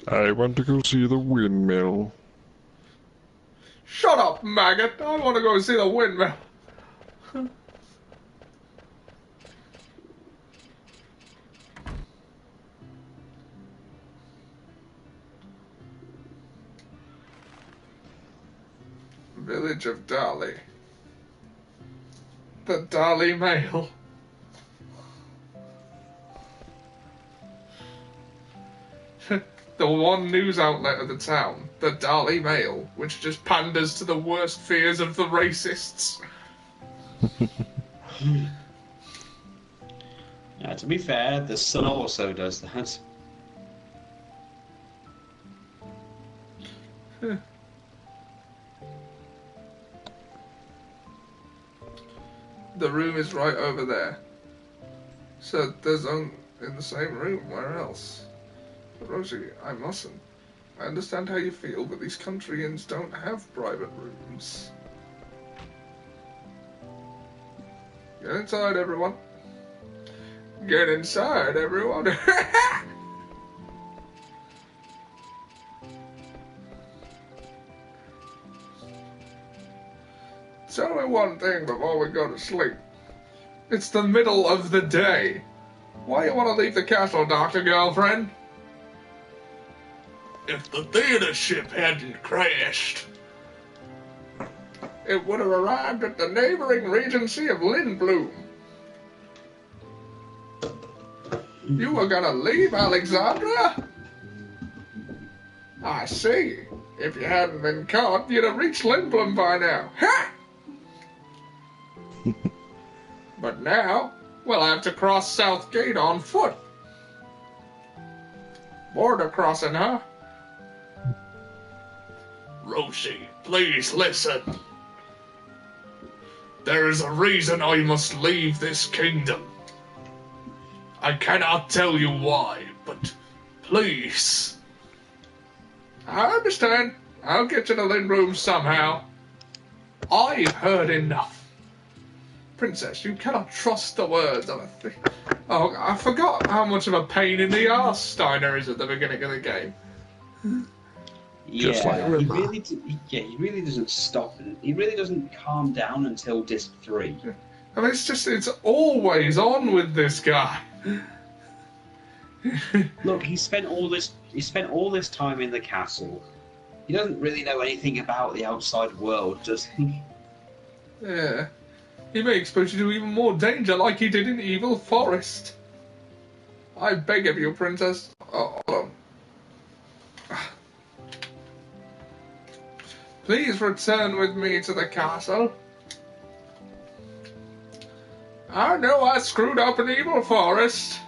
I want to go see the windmill. Shut up, maggot! I want to go see the windmill. Village of Dali. The Dali Mail. The one news outlet of the town, the Dali Mail, which just panders to the worst fears of the racists. To be fair, the Sun also does that. The room is right over there. So there's in the same room. Where else? But Rosie, I mustn't. I understand how you feel, but these country inns don't have private rooms. Get inside, everyone. Get inside, everyone. Tell me one thing before we go to sleep. It's the middle of the day. Why you want to leave the castle, Dr. Girlfriend? If the theater ship hadn't crashed, it would have arrived at the neighboring regency of Lindblom. You were gonna leave Alexandria? I see. If you hadn't been caught, you'd have reached Lindblom by now. Ha! But now, we'll have to cross South Gate on foot. Border crossing, huh? Roshi, please listen. There is a reason I must leave this kingdom. I cannot tell you why, but please. I understand. I'll get you to Lindblum somehow. I've heard enough. Princess, you cannot trust the words of a thing. Oh, I forgot how much of a pain in the arse Steiner is at the beginning of the game. Just like Yeah, he Rimmer. he really doesn't stop. He really doesn't calm down until disc 3. I mean, it's always on with this guy. Look, he spent all this time in the castle. He doesn't really know anything about the outside world, does he? Yeah. He may expose you to even more danger like he did in Evil Forest. I beg of you, Princess. Oh, hold on. Please return with me to the castle. I know I screwed up in Evil Forest,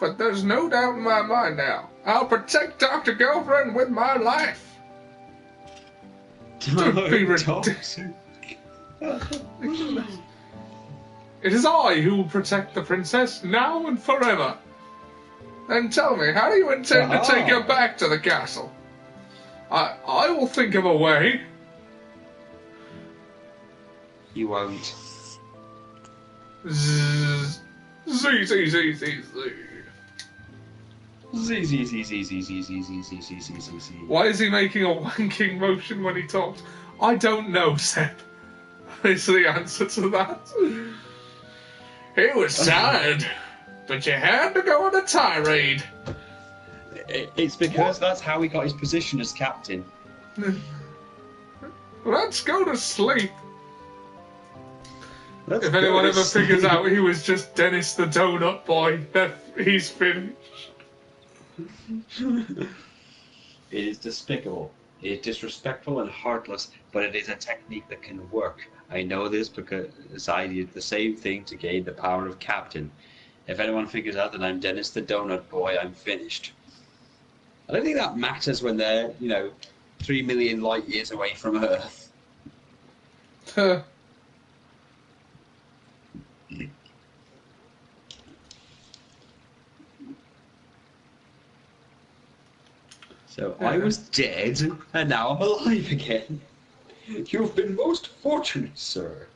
but there's no doubt in my mind now. I'll protect Dr. Girlfriend with my life. Don't be ridiculous. It is I who will protect the princess now and forever. Then tell me, how do you intend to take her back to the castle? I will think of a way. You won't. Zzz. Z, Z, Z, Z, Z. Why is he making a wanking motion when he talks? I don't know, Seb. Is the answer to that. He was tired, but you had to go on a tirade. It's because that's how he got his position as captain. Let's go to sleep. Let's If go anyone to ever sleep. figures out he was just Dennis the Donut Boy, he's finished. It is despicable. It is disrespectful and heartless, but it is a technique that can work. I know this because I did the same thing to gain the power of captain. If anyone figures out that I'm Dennis the Donut Boy, I'm finished. I don't think that matters when they're, 3 million light years away from Earth. So I was dead, and now I'm alive again. You've been most fortunate, sir.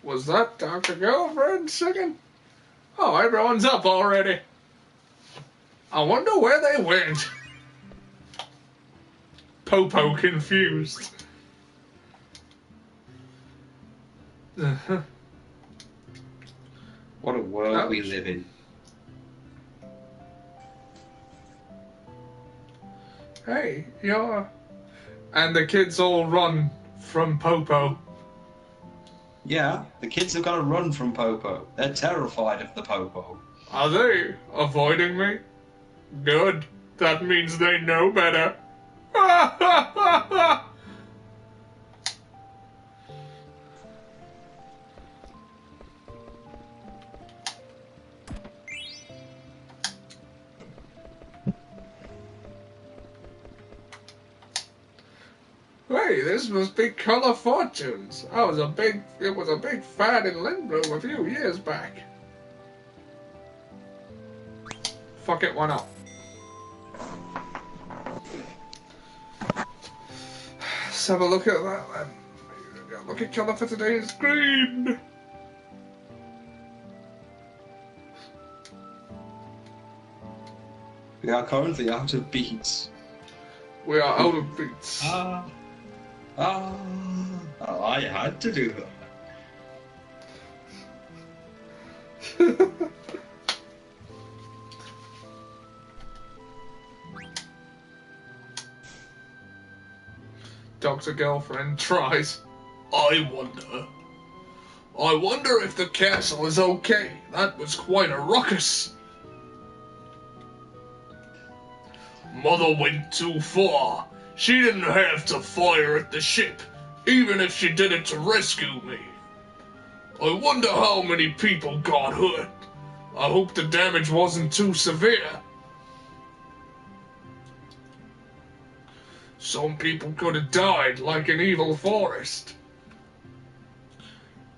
Was that Dr. Girlfriend singing? Oh, everyone's up already. I wonder where they went. Popo confused. What a world we live in. Hey, And the kids all run from Popo. Yeah, the kids have got to run from Popo. They're terrified of the Popo. Are they avoiding me? Good. That means they know better. Hey, this must be Color Fortunes. It was a big fad in Lindblum a few years back. Fuck it, why not? Let's have a look at that then. Look at colour for today's green. We are currently out of beats. We are out of beats. I had to do that. Dr. Girlfriend tries. I wonder if the castle is okay. That was quite a ruckus. Mother went too far. She didn't have to fire at the ship, even if she did it to rescue me. I wonder how many people got hurt. I hope the damage wasn't too severe. Some people could have died like an evil forest.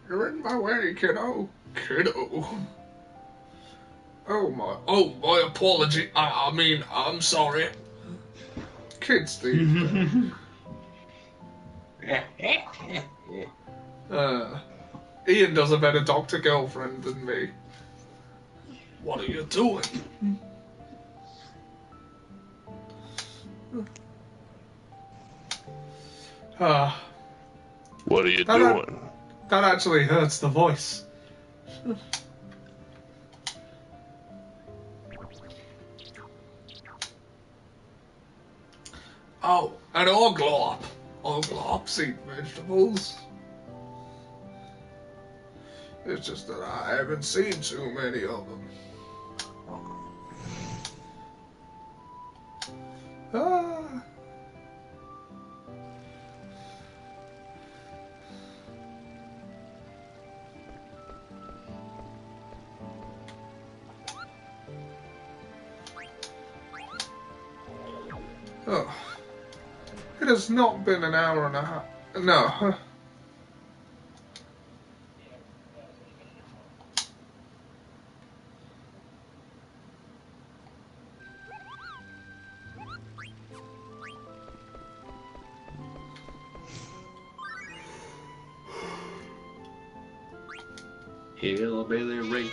You're in my way, kiddo. Kiddo. Oh, my apology. I mean, I'm sorry. Kid Steve. Ian does a better Dr. Girlfriend than me. What are you doing? What are you doing? That actually hurts the voice. Oh, and Orglop. Orglops eat vegetables. It's just that I haven't seen too many of them. Ah. Oh. It has not been an hour and a half. No. Hillbilly ring,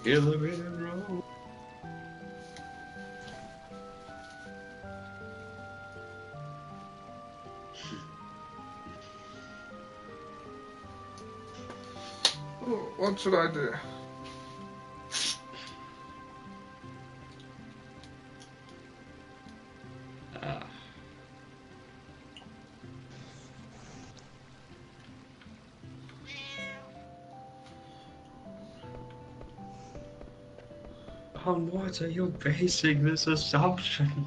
hillbilly roll. Oh, what should I do? On what are you basing this assumption?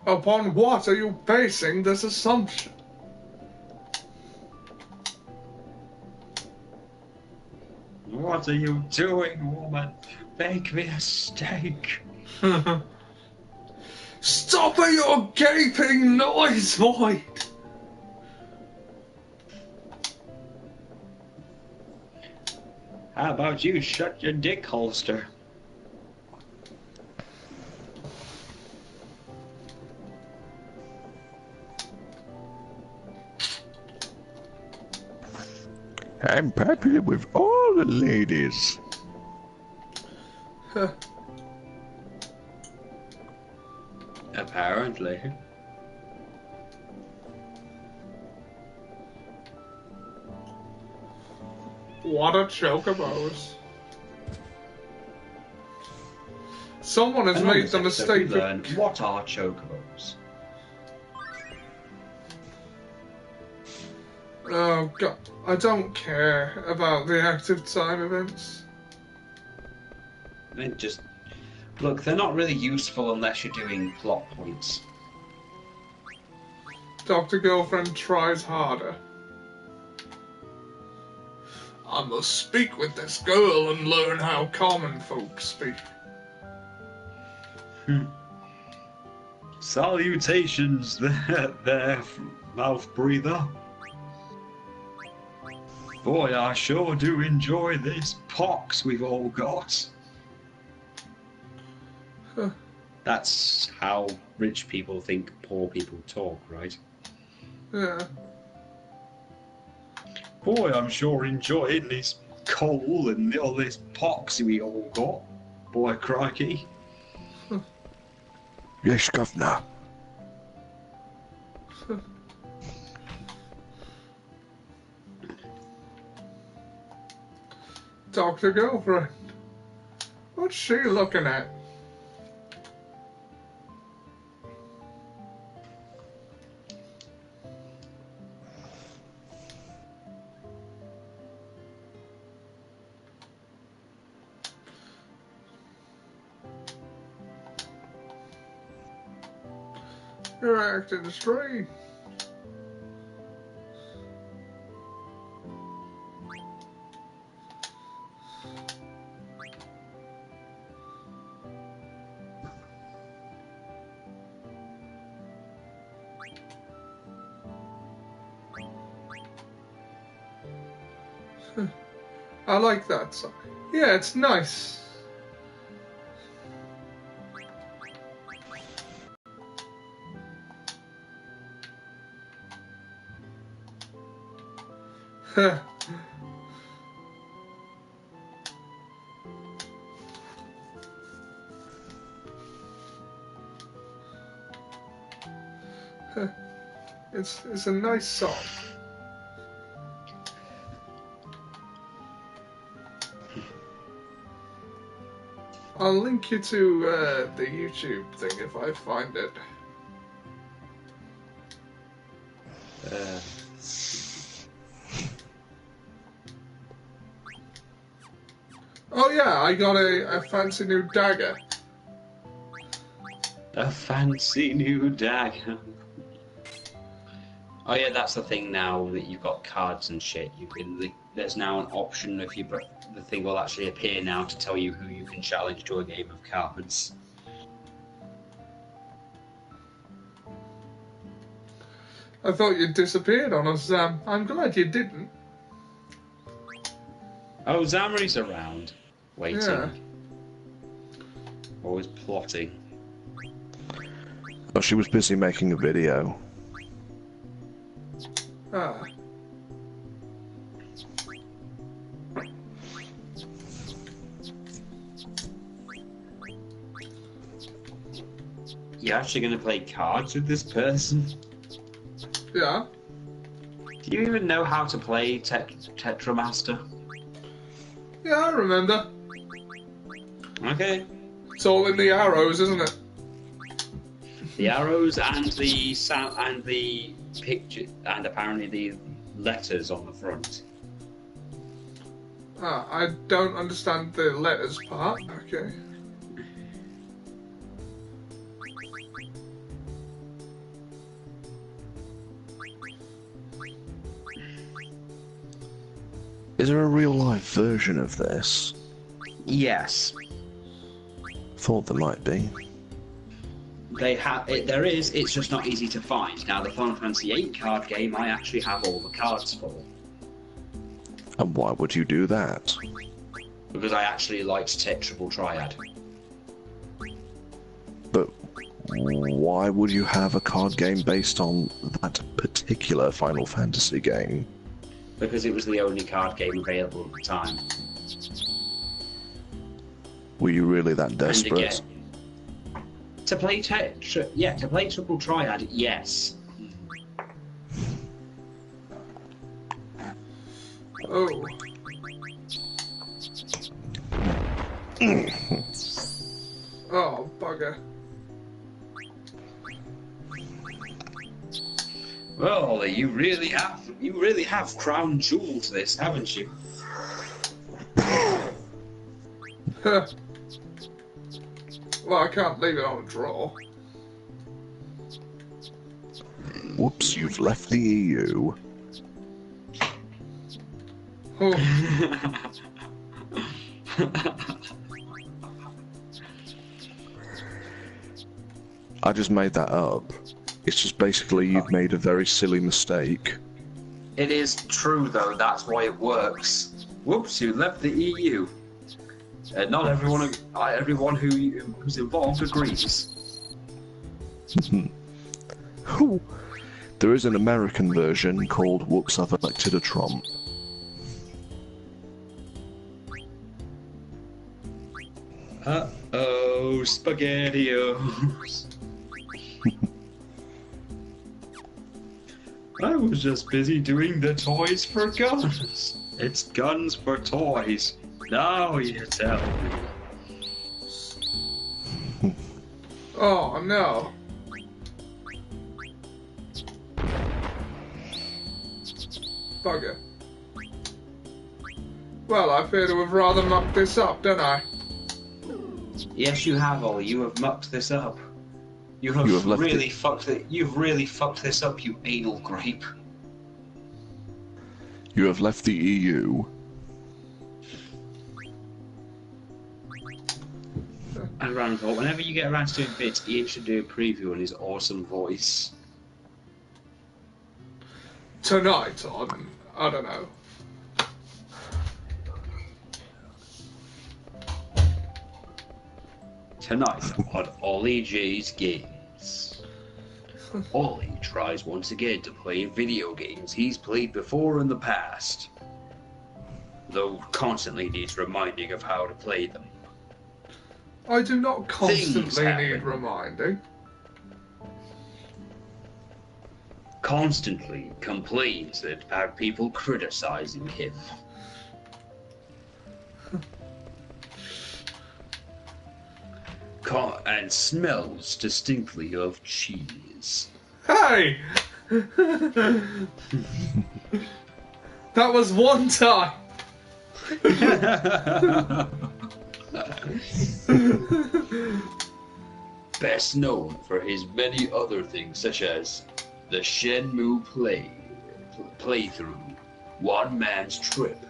Upon what are you basing this assumption? What are you doing, woman? Make me a steak. Stop at your gaping noise void! How about you shut your dick holster? I'm popular with all the ladies. Apparently. What a chocobos. Someone has And on made this the episode, mistake we learn what are chocobos. Oh god, I don't care about the active time events. They just look, they're not really useful unless you're doing plot points. Dr. Girlfriend tries harder. I must speak with this girl and learn how common folk speak. Salutations there, mouth breather. Boy, I sure do enjoy this pox we've all got. That's how rich people think poor people talk, right? Yeah. Boy, I'm sure enjoying this coal and all this pox we all got. Boy, crikey. Yes, Governor. Dr. Girlfriend. What's she looking at? You're acting strange. I like that song. Yeah, it's nice. It's a nice song. I'll link you to the YouTube thing if I find it. Oh yeah, I got a fancy new dagger. A fancy new dagger. Oh yeah, that's the thing now that you've got cards and shit. You can. There's now an option if you. The thing will actually appear now to tell you who you can challenge to a game of cards. I thought you disappeared on us, Zam. I'm glad you didn't. Oh, Zamri's around, waiting. Yeah. Always plotting. Oh, she was busy making a video. Ah. You're actually going to play cards with this person? Yeah. Do you even know how to play Tetramaster? Yeah, I remember. Okay. It's all in the arrows, isn't it? The arrows and the sound and the picture and apparently the letters on the front. Ah, I don't understand the letters part. Okay. Is there a real life version of this? Yes. Thought there might be. They have it. There is. It's just not easy to find. Now, the Final Fantasy VIII card game, I actually have all the cards for And why would you do that? because I actually liked Triple Triad. But why would you have a card game based on that particular Final Fantasy game? Because it was the only card game available at the time. Were you really that desperate? And again, to play to play Triple Triad, yes. Oh. Oh, bugger. Well, you really have crown jeweled this, haven't you? Well, I can't leave it on a draw. Whoops, you've left the EU. Oh. I just made that up. It's just basically you've made a very silly mistake. It is true, though. That's why it works. Whoops, you left the EU. Not everyone who's involved agrees. Ooh. There is an American version called Whoops, I've Elected a Trump. Uh-oh, SpaghettiOs. I was just busy doing the toys for guns. It's guns for toys. Now you tell me. Oh, no. Bugger. Well, I appear to have rather mucked this up, don't I? Yes, you have, Ollie. You have mucked this up. You have really fucked it. You've really fucked this up, you anal grape. You have left the EU. And Rand thought, whenever you get around to doing bits, Ian should do a preview on his awesome voice. Tonight on, I don't know. Tonight on Ollie J's Games. Ollie tries once again to play video games he's played before in the past, though constantly needs reminding of how to play them. I do not constantly Things need happen. reminding. Constantly complains about people criticizing him. And smells distinctly of cheese. Hey! That was one time. Best known for his many other things, such as the Shenmue playthrough, One Man's Trip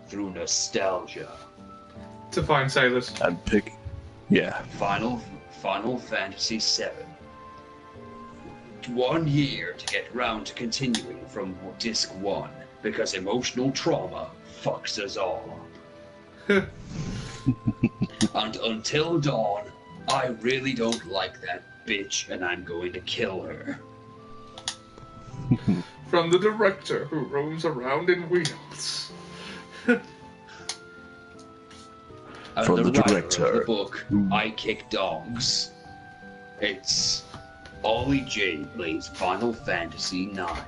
Through Nostalgia, To find sailors. And pick. Yeah. Final Fantasy VII. 1 year to get round to continuing from Disc 1 because emotional trauma fucks us all. And Until Dawn, I really don't like that bitch and I'm going to kill her. From the director who roams around in wheels. And From the writer director of the book I Kick Dogs. It's Ollie J plays Final Fantasy IX,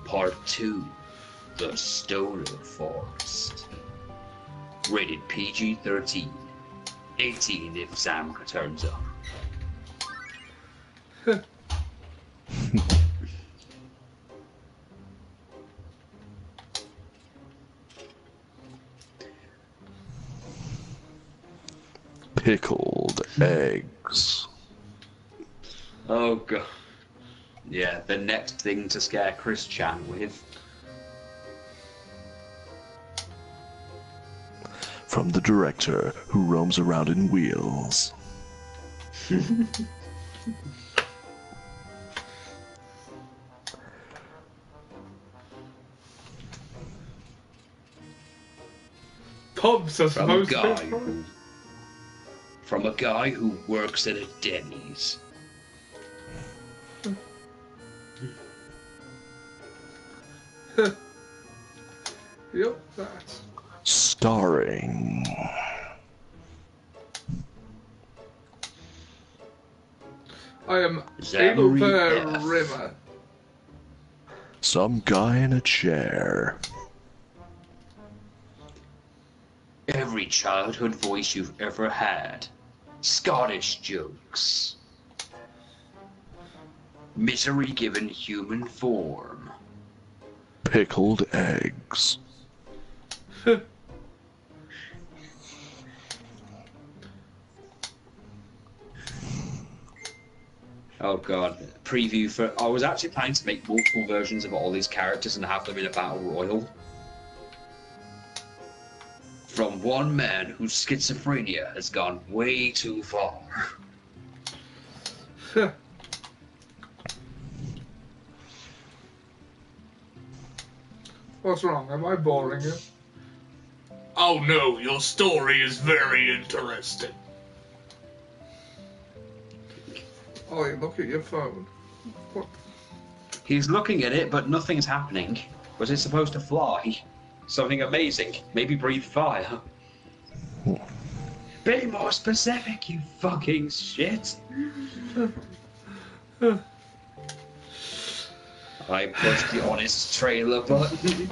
Part 2, The Stoner Forest. Rated PG-13. 18 if Samka turns up. Pickled eggs. Oh god. Yeah, the next thing to scare Chris Chan with. From the director who roams around in wheels. Pubs are From a supposed to guy be. who, from a guy who works at a Denny's. Yep, that's. Starring I am Zachary Abel F. Rimmer. some guy in a chair. Every childhood voice you've ever had. Scottish jokes. Misery given human form. Pickled eggs. Oh god. Preview for... I was actually planning to make multiple versions of all these characters and have them in a battle royal. From one man whose schizophrenia has gone way too far. What's wrong? Am I boring you? Oh no, your story is very interesting. Oh, you look at your phone. What? He's looking at it, but nothing's happening. Was it supposed to fly? Something amazing. Maybe breathe fire. Be more specific, you fucking shit. I pushed the honest trailer button.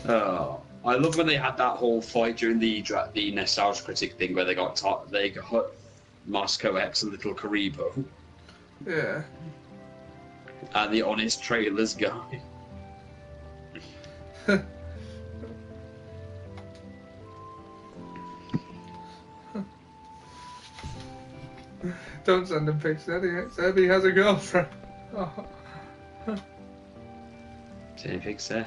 Oh, I love when they had that whole fight during the Nostalgia Critic thing where they got Moscow X and Little Karibo. Yeah. And the honest trailers guy. Don't send him pics, Eddie. Eddie has a girlfriend. Oh. Anything, sir?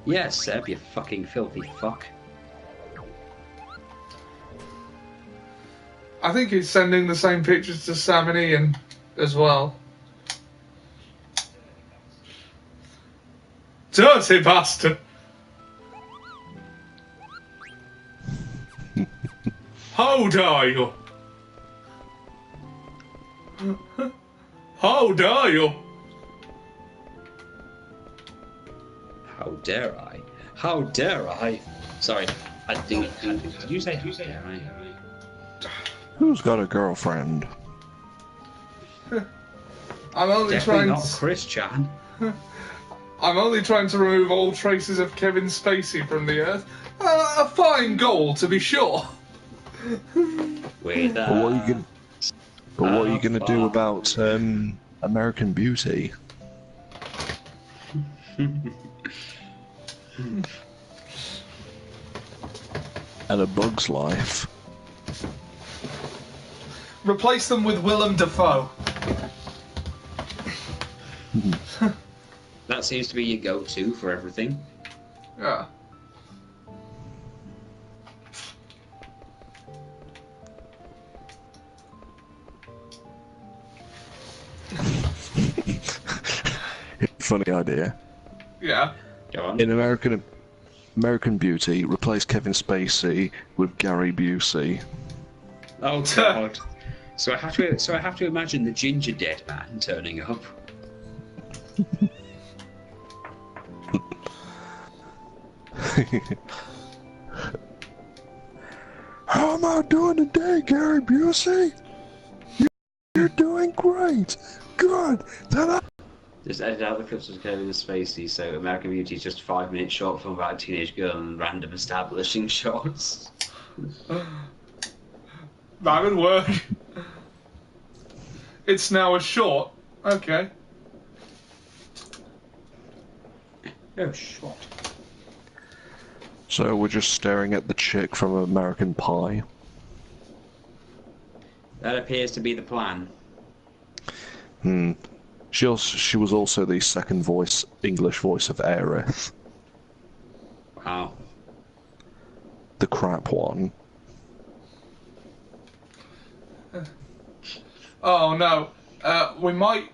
Yes, Seb, you fucking filthy fuck. I think he's sending the same pictures to Sam and Ian as well. Dirty bastard! How dare you? How dare you? How dare I? How dare I? Sorry, I think. Did you say dare I? Who's got a girlfriend? I'm only Definitely trying not to, Chris Chan. I'm only trying to remove all traces of Kevin Spacey from the earth. A fine goal, to be sure. With But what are you gonna do about American Beauty? And A Bug's Life. Replace them with Willem Dafoe. That seems to be your go-to for everything. Yeah. Funny idea. Yeah. Go on. In American Beauty, replace Kevin Spacey with Gary Busey. Oh God. So I have to imagine the ginger dead man turning up. How am I doing today, Gary Busey? You're doing great. Good. Just edit out the clips of Kevin Spacey, so American Beauty is just a 5-minute short film about a teenage girl and random establishing shots. That would work. It's now a short. Okay. Oh, shot. So we're just staring at the chick from American Pie. That appears to be the plan. She was also the second English voice of Aerith, Wow. the crap one. Oh no. We might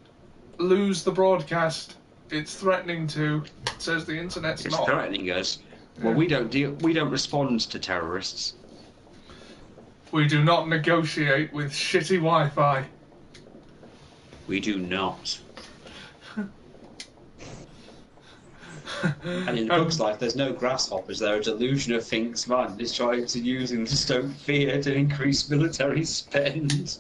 lose the broadcast. It's threatening to. It says the internet's It's not. threatening us. Well, we don't respond to terrorists. We do not negotiate with shitty Wi-Fi. We do not. And in Bug's Life, there's no grasshoppers. They're a delusion of things man is trying to use to stoke fear to increase military spend.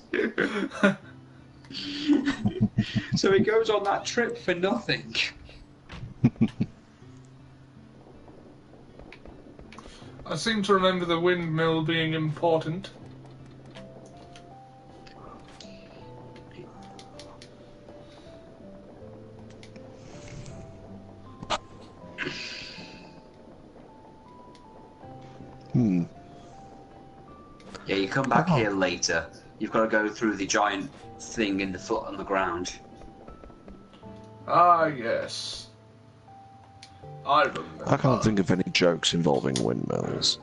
So he goes on that trip for nothing. I seem to remember the windmill being important. Yeah, you come back here later. You've got to go through the giant thing in the foot on the ground. Ah, yes. I remember. I can't think of any jokes involving windmills.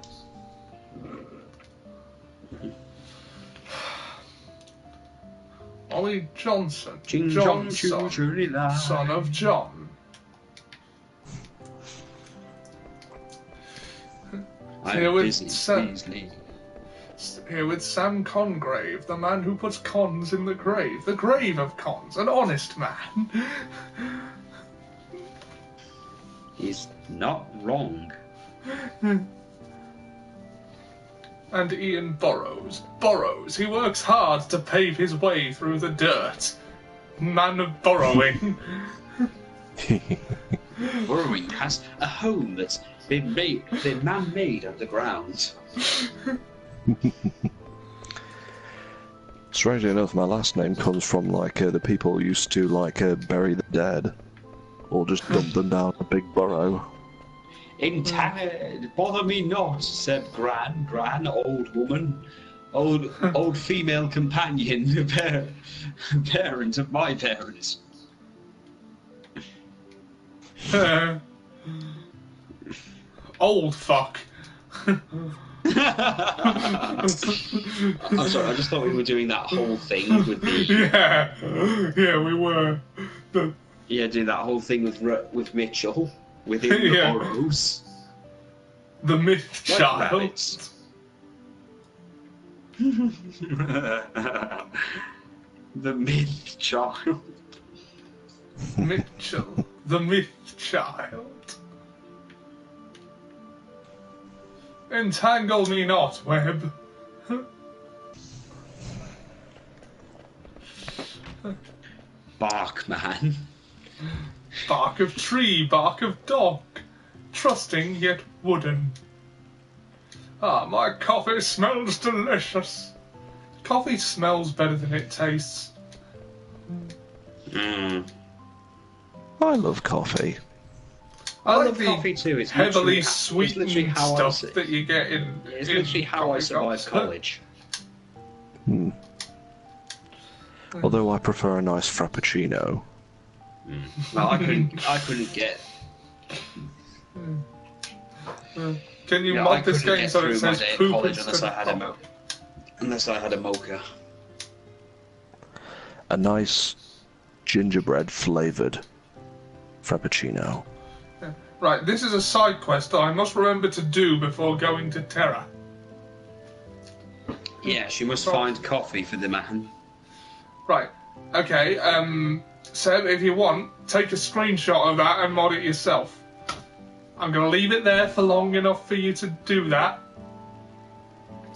Ollie Johnson. Ching Johnson, chong choo choo la. son of John. Here I'm with busy, Sam. please leave. Here with Sam Congrave, the man who puts cons in the grave of cons, an honest man. He's not wrong. And Ian Burrows. Burrows, he works hard to pave his way through the dirt. Man of burrowing. Burrowing has a home that's been man-made underground. Strangely enough, my last name comes from the people used to bury the dead, or just dump them down a big burrow. Bother me not, said Gran, old woman, old female companion, parent of my parents. Old fuck. I'm sorry, I just thought we were doing that whole thing with the... Yeah, we were. Yeah, do that whole thing with Mitchell within the burrows. The myth Like child. rabbits. The myth child. Mitchell, the myth child. Entangle me not, web. Bark man. Bark of tree, bark of dog, trusting yet wooden. Ah, my coffee smells delicious. Coffee smells better than it tastes. Mm. I love coffee. I I like love the coffee too. It's heavily literally it's sweetened literally how I stuff that you get in. It's in literally how I coffee survived shops. college. Although I prefer a nice frappuccino. Well, I couldn't get. Can you Yeah, I mod this couldn't game get so through it my says day at poop college unless instead I had of a pop? unless I had a mocha. A nice gingerbread flavoured frappuccino. Right, this is a side quest that I must remember to do before going to Terra. Yes, you must find coffee for the man. Right, okay, Seb, if you want, take a screenshot of that and mod it yourself. I'm going to leave it there for long enough for you to do that.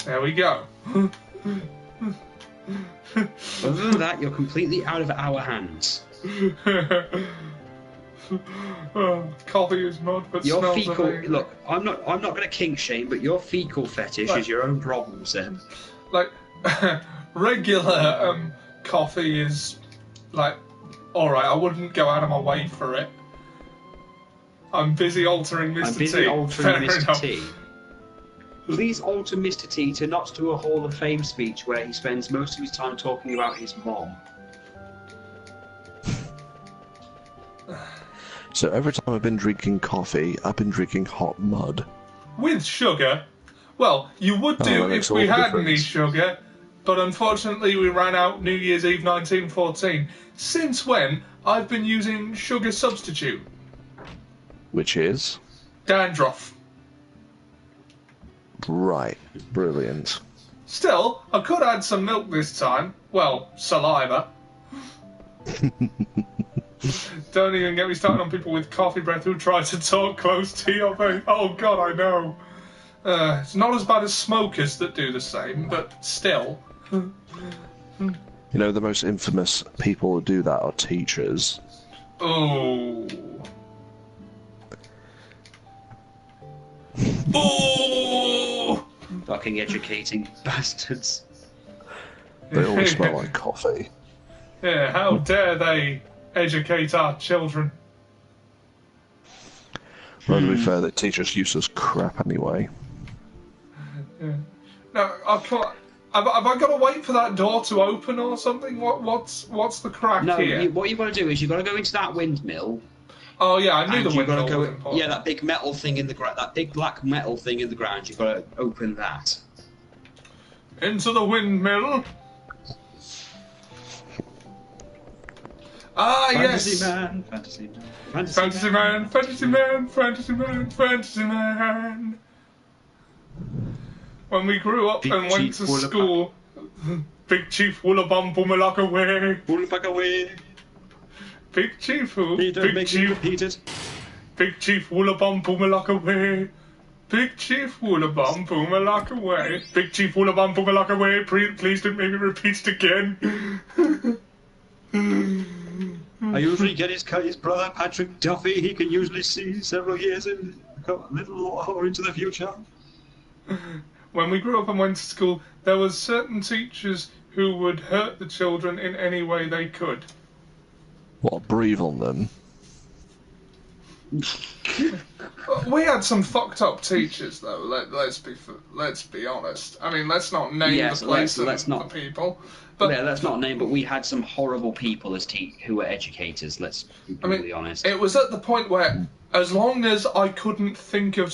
There we go. Other than that, you're completely out of our hands. Oh, coffee is mud, but Your smells fecal amazing. look. I'm not going to kink shame, but your fecal fetish Right. is your own problem, Seb. Like, regular coffee is, like, alright, I wouldn't go out of my way for it. I'm busy altering Mr. I'm T. busy altering Fair Mr. enough. T. Please alter Mr. T to not do a Hall of Fame speech where he spends most of his time talking about his mom. So every time I've been drinking coffee, I've been drinking hot mud. With sugar, well, you would Oh, do that if makes all we the had difference. any sugar, but unfortunately we ran out New Year's Eve 1914. Since when, I've been using sugar substitute. Which is? Dandruff. Right. Brilliant. Still, I could add some milk this time. Well, saliva. Don't even get me started on people with coffee breath who try to talk close to your face. Oh god, I know. It's not as bad as smokers that do the same, but still. You know, the most infamous people who do that are teachers. Oh. Oh! Fucking educating bastards. They all smell like coffee. Yeah, how dare they educate our children? Well, to be fair, the teachers useless crap anyway. No, I can't. Have I got to wait for that door to open or something? What's the crack No, here? what you've got to do is you've got to go into that windmill. Oh yeah, I knew And the you've got window to was go, important. yeah, that big metal thing in the ground, that big black metal thing in the ground. You've got to open that. Into the windmill. Ah Fantasy yes. man, fantasy man, Fantasy man, fantasy man, fantasy man, fantasy man. When we grew up Big and went Chief to Woolapa. school, Big Chief Woolabum Boomalaka way. Pull back away. Big Chief who? Peter, Big make Chief. you repeated. Big Chief Woolabum Boomalaka way. Big Chief Woolabum Boomalaka way. Big Chief Woolabum Boomalaka way. Please don't make me repeat it again. I usually get his brother Patrick Duffy. He can usually see several years in a little or into the future. When we grew up and went to school, there was certain teachers who would hurt the children in any way they could. What, breathe on them? We had some fucked up teachers, though. Let's be honest. I mean, let's not name Yes, the place let's and not. the people. But Yeah, let's not name, but we had some horrible people as who were educators. Let's be brutally honest. it was at the point where, as long as I couldn't think of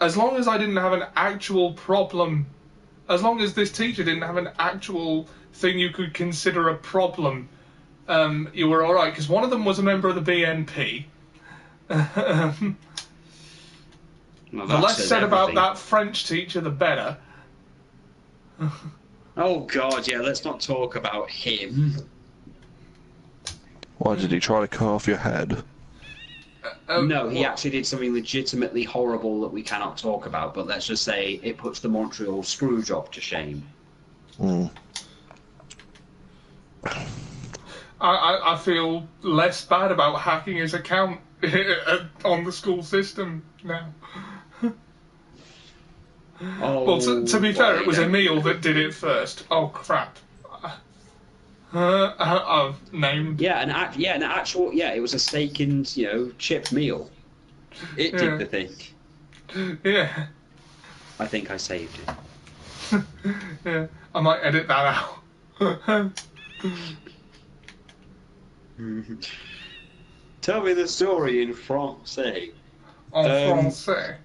as long as I didn't have an actual problem, as long as this teacher didn't have an actual thing you could consider a problem, you were all right. Because one of them was a member of the BNP. Well, The that less says said about everything. that French teacher, the better. Oh God, yeah. Let's not talk about him. Why did he try to cut off your head? No, he what? actually did something legitimately horrible that we cannot talk about. But let's just say it puts the Montreal screw job to shame. Hmm. I feel less bad about hacking his account on the school system now. Oh, Well, to be fair, it was yeah. Emil that did it first. Oh crap! I've named. Yeah, an actual. Yeah, it was a steak and chip meal. It Yeah. did the thing. Yeah, I think I saved it. yeah. I might edit that out. Tell me the story in Francais. En français.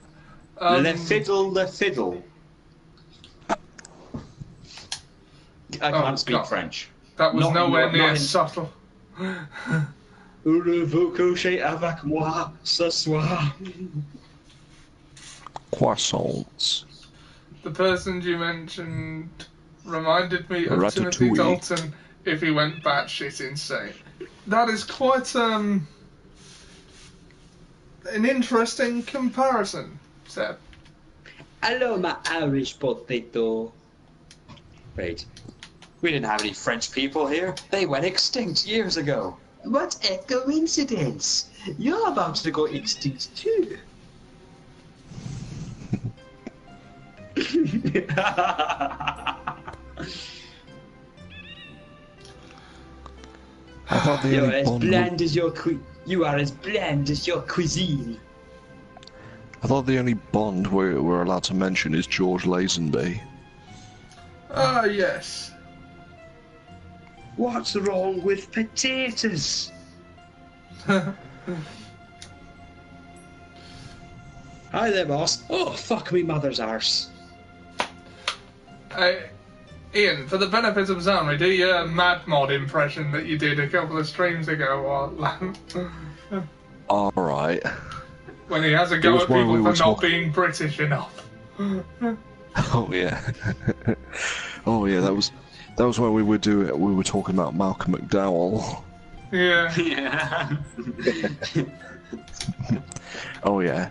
Le fiddle, le fiddle. I can't speak God. French. That was Not- nowhere not- near not in- subtle. Voulez-vous coucher avec moi ce soir? Croissants. The person you mentioned reminded me of Timothy Ratatouille. Dalton if he went batshit insane. That is quite an interesting comparison, Seb. Hello, my Irish potato. Wait. We didn't have any French people here. They went extinct years ago. What a coincidence. You're about to go extinct too. I thought the You're only as Bond. bland as your you are as bland as your cuisine. I thought the only Bond we're allowed to mention is George Lazenby. Ah, yes. What's wrong with potatoes? Hi there, boss. Oh, fuck me mother's arse. Ian, for the benefit of Zamri, do your Mad Mod impression that you did a couple of streams ago Alright. when he has a go was at while people we for were not talking- being British enough. Oh yeah. Oh yeah, that was when we were talking about Malcolm McDowell. Yeah. Yeah. Oh yeah.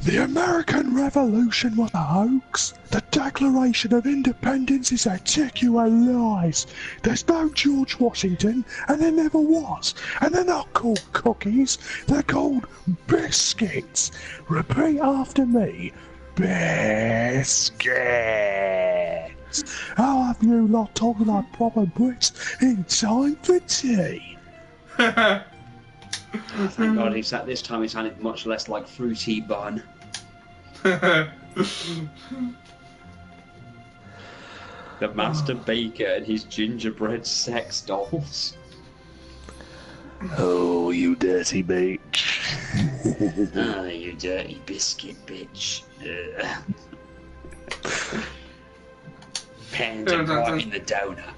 The American Revolution was a hoax. The Declaration of Independence is articulate lies. There's no George Washington, and there never was. And they're not called cookies, they're called biscuits. Repeat after me. Biscuits. How have you lot talking like proper Brits in time for tea? Thank God this time it sounded much less like fruity bun. The Master Baker and his gingerbread sex dolls. Oh, you dirty bitch. Ah, you dirty biscuit bitch. Panda driving the donut.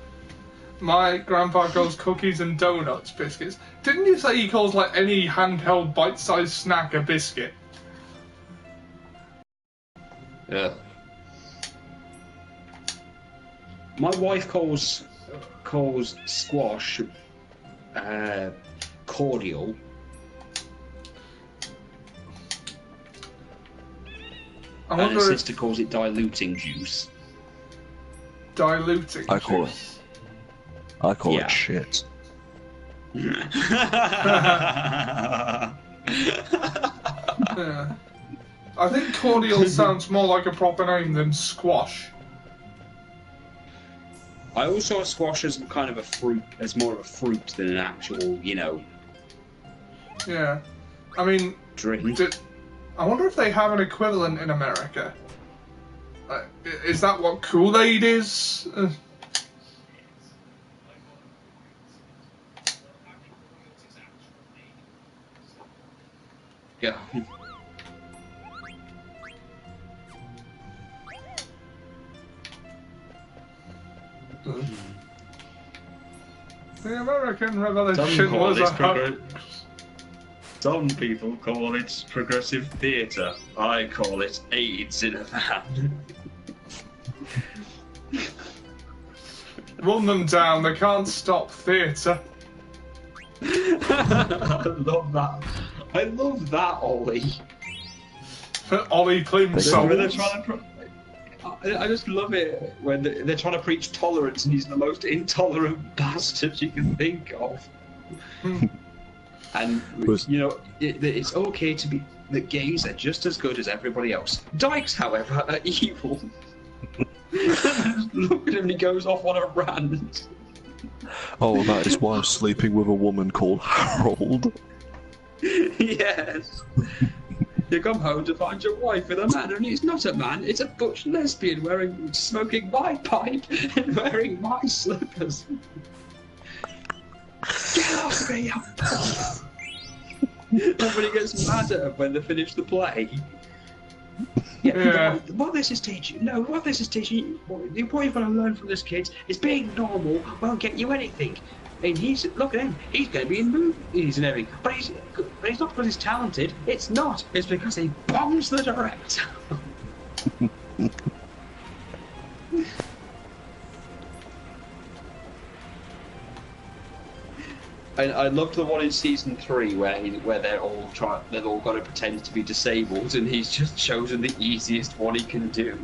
My grandpa calls cookies and donuts biscuits. Didn't you say he calls like any handheld bite-sized snack a biscuit? Yeah. My wife calls squash cordial. I And her wonder if sister calls it diluting juice. diluting. I call juice. it Yeah. shit. Yeah. I think cordial sounds more like a proper name than squash. I also squash as kind of a fruit, as more of a fruit than an actual, Yeah. I mean, drink. I wonder if they have an equivalent in America. Is that what Kool-Aid is? Yeah. The American Revolution was a hoax. Some people call it progressive theatre. I call it AIDS in a van. Run them down. They can't stop theatre. I love that. I love that, Ollie. Ollie Plimsoll. When they're trying to I just love it when they're trying to preach tolerance and he's the most intolerant bastard you can think of. And, you know, it's okay to be... The gays are just as good as everybody else. Dykes, however, are evil. Look at him, he goes off on a rant. Oh, that is why I'm sleeping with a woman called Harold. Yes. You come home to find your wife with a man, and he's not a man, it's a butch lesbian smoking my pipe and wearing my slippers. Get off me, Everybody gets mad at him when they finish the play. Yeah. What this is teaching you, what you've got to learn from this kid is being normal won't get you anything. And look at him, he's going to be in movies and everything. But he's not because he's talented, it's not. It's because he bombs the director. I loved the one in season 3 where they've all got to pretend to be disabled, and he's just chosen the easiest one he can do.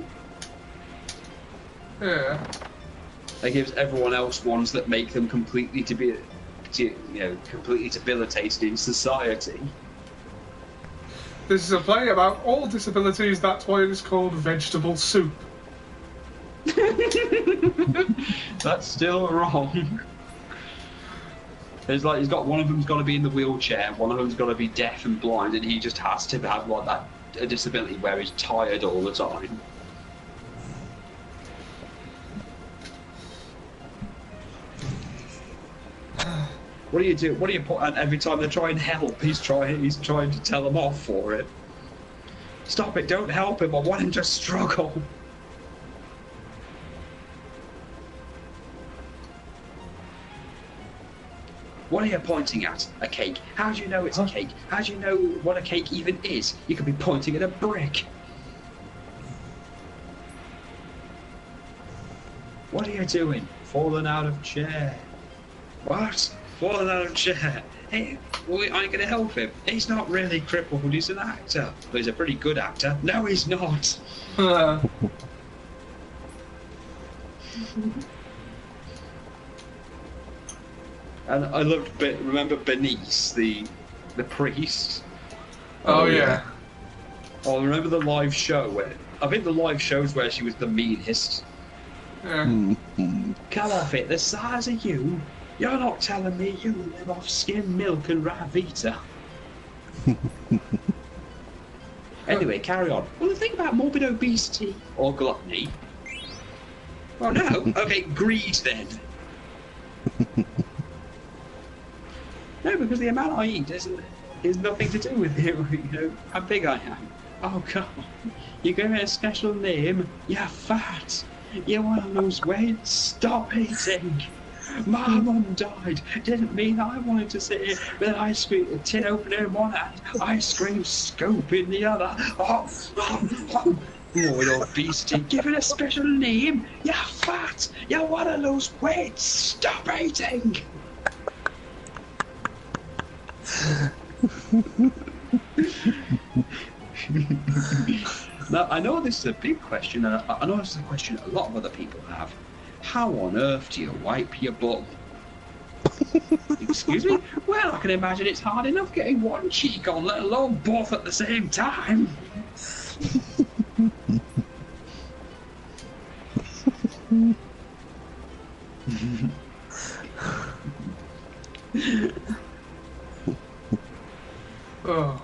Yeah. That gives everyone else ones that make them completely completely debilitated in society. This is a play about all disabilities. That's why it is called Vegetable Soup. That's still wrong. It's like one of them's got to be in the wheelchair, one of them's got to be deaf and blind, and he just has to have like a disability where he's tired all the time. What do you do? What do you put? And every time they try and help, he's trying to tell them off for it. Stop it! Don't help him! I want him to struggle. What are you pointing at? A cake. How do you know it's a cake? How do you know what a cake even is? You could be pointing at a brick. What are you doing? Falling out of chair. What? Falling out of chair. Hey, we ain't gonna help him. He's not really crippled, he's an actor. But he's a pretty good actor. No, he's not. And I loved, remember Bernice, the priest? Oh yeah. Oh, remember the live show I think the live show's where she was the meanest. Yeah. Come off it, the size of you. You're not telling me you live off skim milk and Ravita. Anyway, carry on. Well, the thing about morbid obesity or gluttony. Oh no. Okay, greed then. No, because the amount I eat is nothing to do with it, how big I am. Oh god, you give it a special name, you're fat. You want to lose weight? Stop eating. My mum died. Didn't mean I wanted to sit here with an ice cream tin opener in one hand, ice cream scoop in the other. Morbid obesity, give it a special name. You're fat. You want to lose weight? Stop eating. Now, I know this is a big question, and I know this is a question a lot of other people have. How on earth do you wipe your bum? Excuse me? Well, I can imagine it's hard enough getting one cheek on, let alone both at the same time. Oh.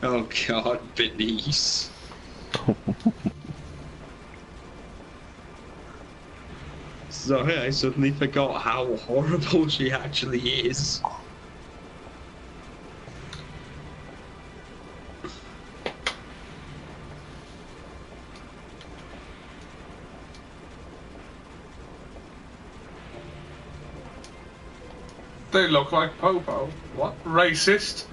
Oh god, Bernice. Sorry, I suddenly forgot how horrible she actually is. They look like Popo. What? Racist?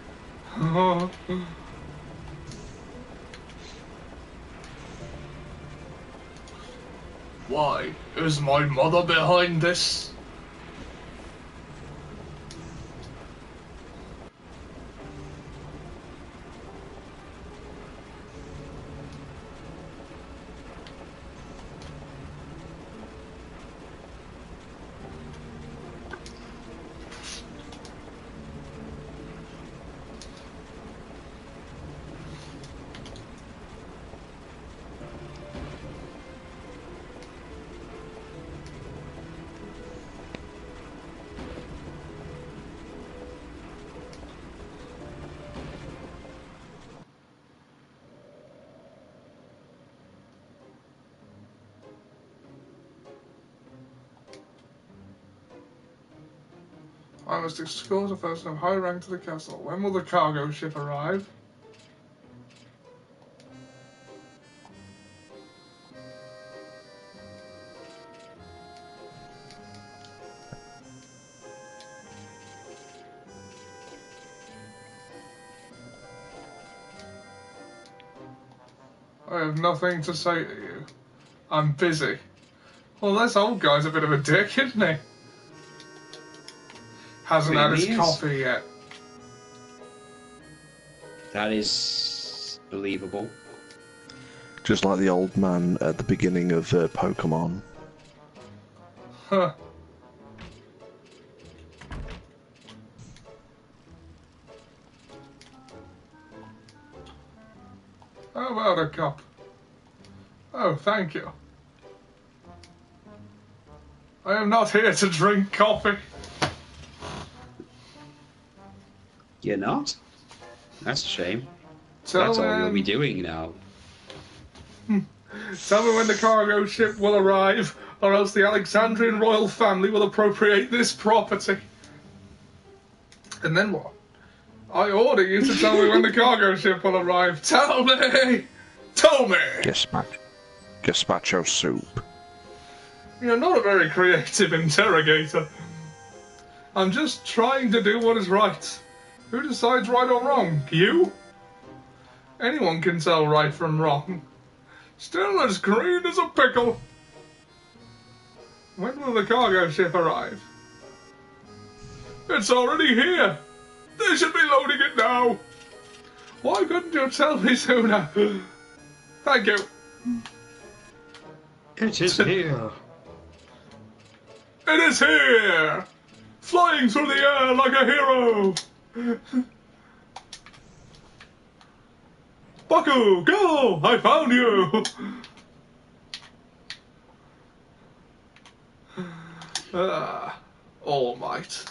Why, is my mother behind this? I must escort a person of high rank to the castle. When will the cargo ship arrive? I have nothing to say to you. I'm busy. Well, this old guy's a bit of a dick, isn't he? Hasn't had his coffee yet. That is believable. Just like the old man at the beginning of Pokemon. Huh. How about a cup? Oh, thank you. I am not here to drink coffee. You're not? That's a shame. Tell That's all me- you'll be doing now. Tell me when the cargo ship will arrive, or else the Alexandrian royal family will appropriate this property. And then what? I order you to tell me when the cargo ship will arrive. Tell me! Tell me! Gazpacho soup. You're not a very creative interrogator. I'm just trying to do what is right. Who decides right or wrong? You? Anyone can tell right from wrong. Still as green as a pickle. When will the cargo ship arrive? It's already here. They should be loading it now. Why couldn't you tell me sooner? Thank you. It is here. It is here! Flying through the air like a hero! Baku, go! I found you! All Might.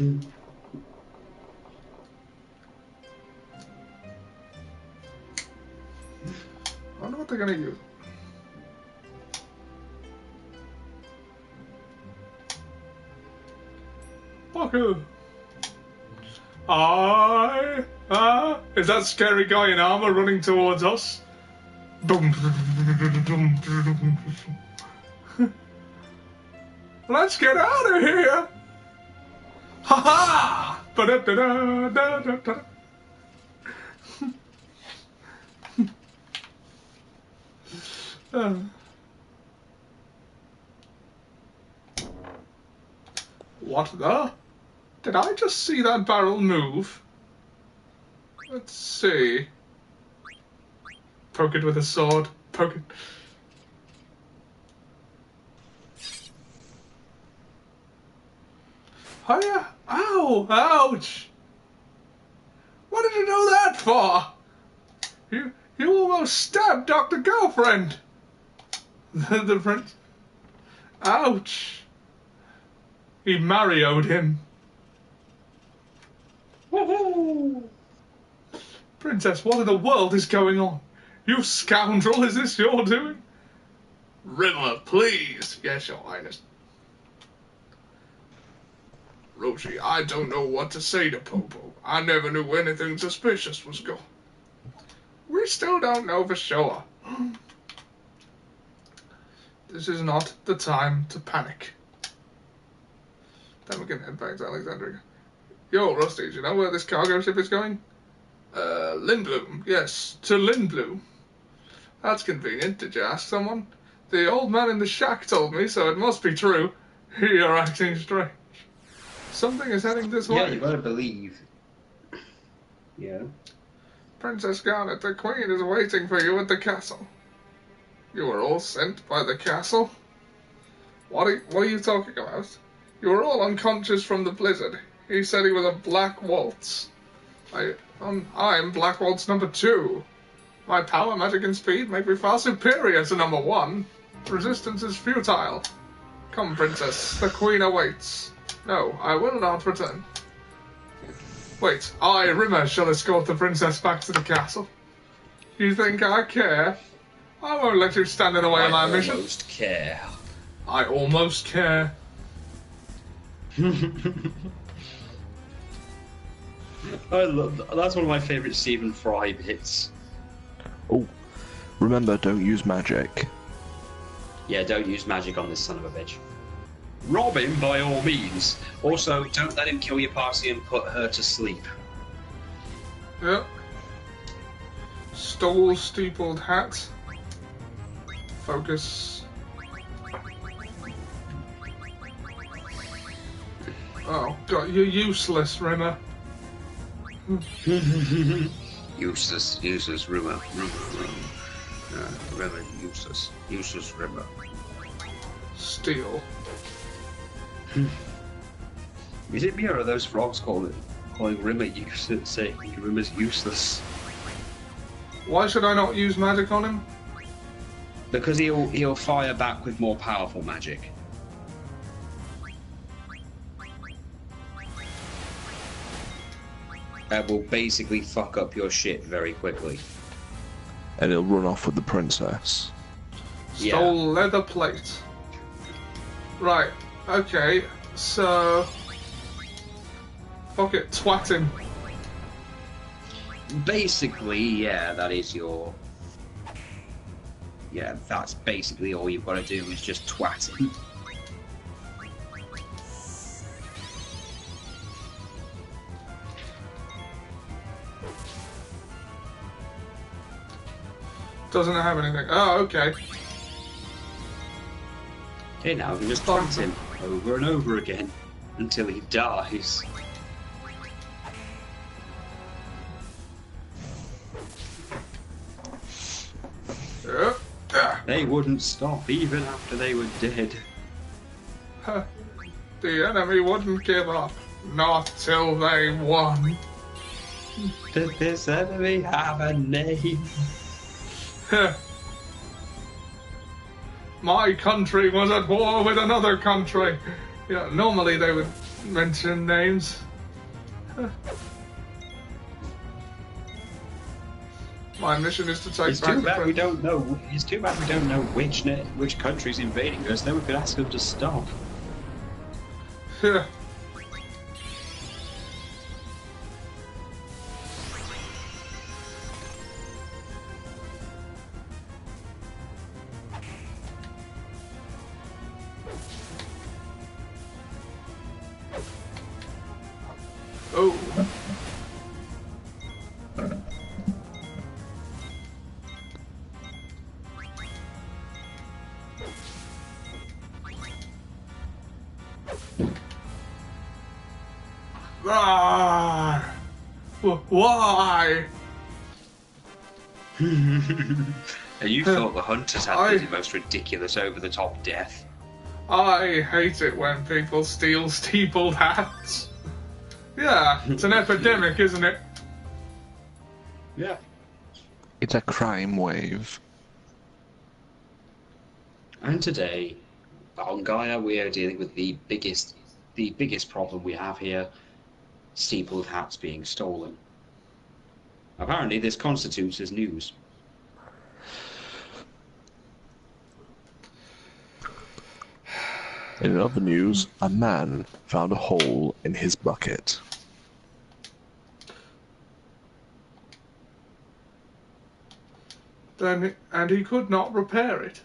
I wonder what they're gonna use. Baku! Is that scary guy in armor running towards us? Boom. Let's get out of here! Ha ha! Ba-da-da-da-da-da-da. What the? Did I just see that barrel move? Let's see. Poke it with a sword. Poke it. Hiya! Ow! Ouch! What did you do that for? You almost stabbed Dr. Girlfriend! The prince. Ouch! He Mario'd him. Woohoo! Princess, what in the world is going on? You scoundrel, is this your doing? Riddler, please. Yes, your highness. Roshi, I don't know what to say to Popo. I never knew anything suspicious was going. We still don't know for sure. This is not the time to panic. Then we can head back to Alexandria. Yo, Rusty, do you know where this cargo ship is going? Lindblum. Yes, to Lindblum. That's convenient. Did you ask someone? The old man in the shack told me, so it must be true. You're acting strange. Something is heading this Yeah, way. you gotta believe. Yeah. Princess Garnet, the Queen is waiting for you at the castle. You were all sent by the castle? What are you talking about? You were all unconscious from the blizzard. He said he was a Black Waltz. I'm Black Waltz number 2. My power, magic, and speed make me far superior to number 1. Resistance is futile. Come, Princess, the Queen awaits. No, I will not return. Wait, I, Rimmer, shall escort the Princess back to the castle. You think I care? I won't let you stand in the way of my mission. I almost care. I almost care. That's one of my favourite Stephen Fry bits. Oh, remember, don't use magic. Yeah, don't use magic on this son of a bitch. Rob him by all means. Also, don't let him kill your party and put her to sleep. Yep. Stole steepled hat. Focus. Oh, God, you're useless, Rimmer. Useless Rimmer. Rimmer, useless Rimmer. Steal. Is it me or are those frogs calling Rimmer useless, saying Rimmer's useless? Why should I not use magic on him? Because he'll fire back with more powerful magic. That will basically fuck up your shit very quickly. And he'll run off with the princess. Stole leather plate. Right, okay, so... Fuck it, twat him. Basically, yeah, that is your... Yeah, that's basically all you've got to do is just twat him. Doesn't have anything. Oh, okay. Okay, now we can just twat him over and over again until he dies. They wouldn't stop even after they were dead. The enemy wouldn't give up. Not till they won. Did this enemy have a name? My country was at war with another country. Yeah, normally they would mention names. My mission is to take It's back too the bad we prince. don't know. It's too bad we don't know which country's invading us. Then we could ask them to stop. Yeah. Oh. Ah. Why? And you thought the hunters had the most ridiculous, over-the-top death. I hate it when people steal steepled hats. Yeah, it's an epidemic, isn't it? Yeah. It's a crime wave. And today, on Gaia, we are dealing with the biggest problem we have here: steepled hats being stolen. Apparently, this constitutes as news. In other news, a man found a hole in his bucket. And he could not repair it.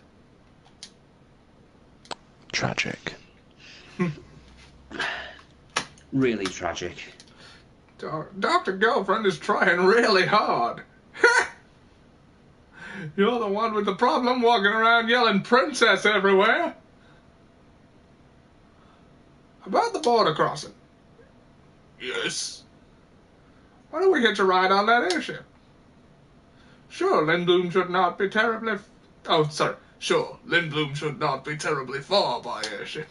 Tragic. Really tragic. Dr. Girlfriend is trying really hard. You're the one with the problem walking around yelling princess everywhere. About the border crossing. Yes. Why don't we get to ride on that airship? Sure, Lindblom should not be terribly... Sure, Lindblom should not be terribly far by airship.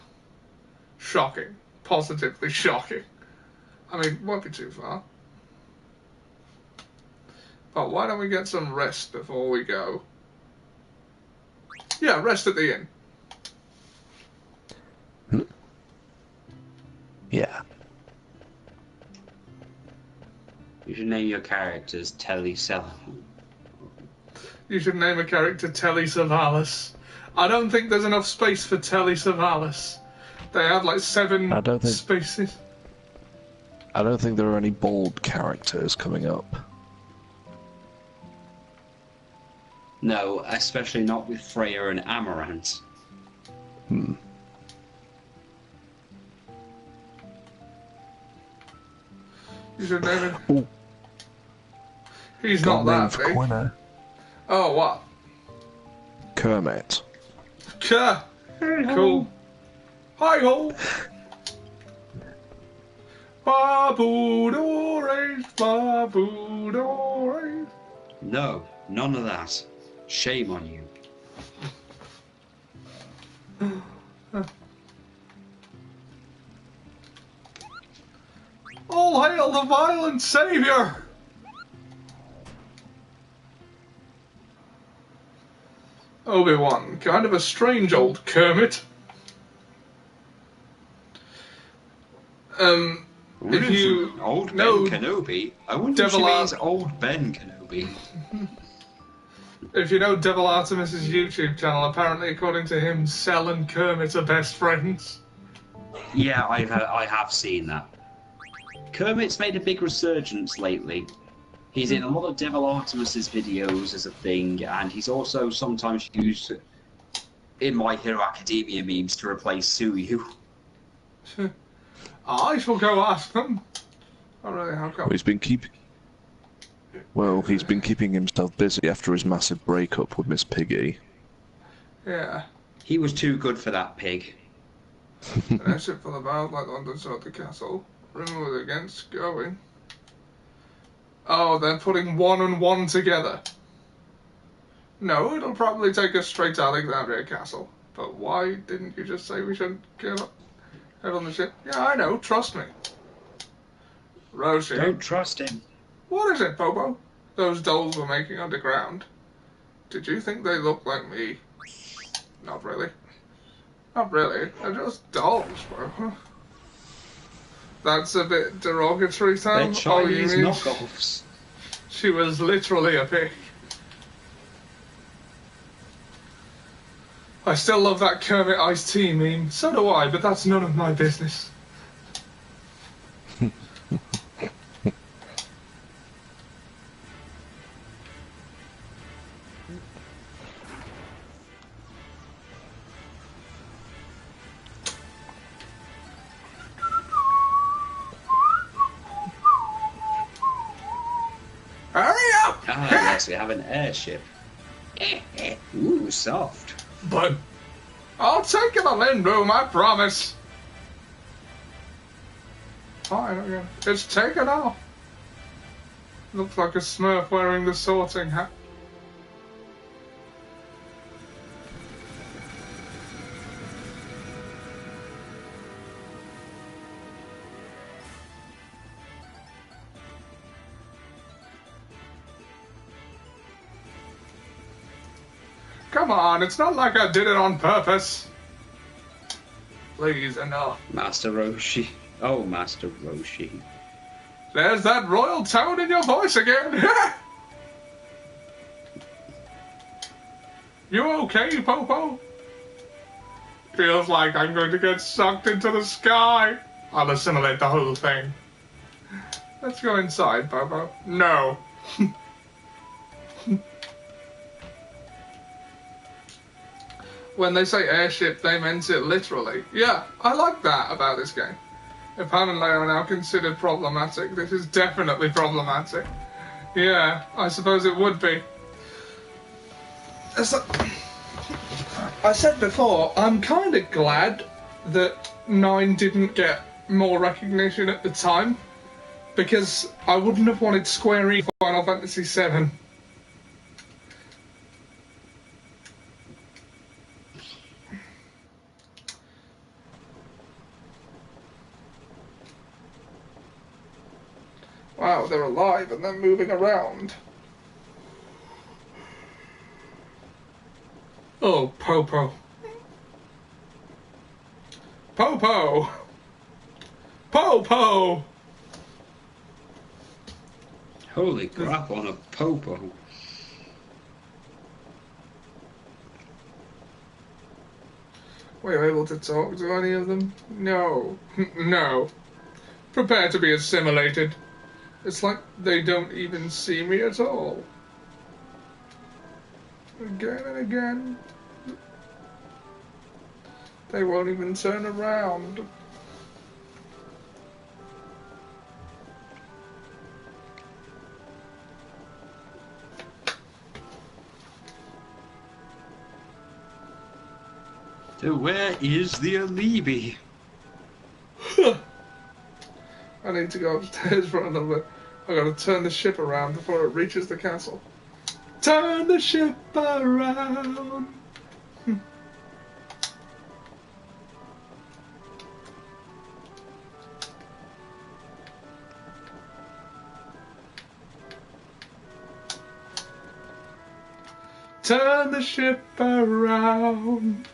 Shocking. Positively shocking. I mean, won't be too far. But why don't we get some rest before we go? Yeah, rest at the inn. Yeah. You should name your characters Telly Savalas. You should name a character Telly Savalas. I don't think there's enough space for Telly Savalas. They have like 7 spaces. I don't think there are any bald characters coming up. No, especially not with Freya and Amaranth. Hmm. You should name him. Ooh. He's Got not a name that for big. Quina. Oh, what? Kermit. Cool. Hi ho. Baboo-doo-race. No, none of that. Shame on you. All hail the violent savior! Obi-Wan, kind of a strange old Kermit. If you Old know Ben Kenobi? I wonder if she Devil means old Ben Kenobi. If you know Devil Artemis's YouTube channel, apparently, according to him, Cell and Kermit are best friends. Yeah, I have seen that. Kermit's made a big resurgence lately. He's in a lot of Devil Artemis's videos as a thing, and he's also sometimes used in My Hero Academia memes to replace Suyu. I shall go ask them. Oh, really? How come? He's been keeping himself busy after his massive breakup with Miss Piggy. Yeah. He was too good for that pig. An airship full of out like the one that sought the castle. Remember against going. Oh, they're putting 1 and 1 together. No, it'll probably take us straight to Alexandria Castle. But why didn't you just say we should head on the ship? Yeah, I know, trust me. Roshi. Don't trust him. What is it, Bobo? Those dolls we're making underground. Did you think they look like me? Not really. Not really. They're just dolls, bro. That's a bit derogatory, Sam. They're Chinese you mean knockoffs. she was literally a pig. I still love that Kermit iced tea meme. So do I, but that's none of my business. Hurry up! Ah, yes, we have an airship. Ooh, soft. But I'll take it a Lindblom, I promise. Fine, okay. It's taken off. Looks like a Smurf wearing the sorting hat. Come on, it's not like I did it on purpose. Please, enough. Master Roshi. Oh, Master Roshi. There's that royal tone in your voice again. You okay, Popo? Feels like I'm going to get sucked into the sky. I'll assimilate the whole thing. Let's go inside, Popo. No. When they say airship, they meant it literally. Yeah, I like that about this game. If Han and Leia are now considered problematic, this is definitely problematic. Yeah, I suppose it would be. As I said before, I'm kind of glad that 9 didn't get more recognition at the time, because I wouldn't have wanted Square Enix Final Fantasy VII. Wow, they're alive and they're moving around. Oh, Popo. Popo! Popo! Holy crap on a Popo. Were you able to talk to any of them? No. No. Prepare to be assimilated. It's like they don't even see me at all. Again and again. They won't even turn around. So where is the Alibi? I need to go upstairs for a little bit. I gotta turn the ship around before it reaches the castle. Turn the ship around! Turn the ship around!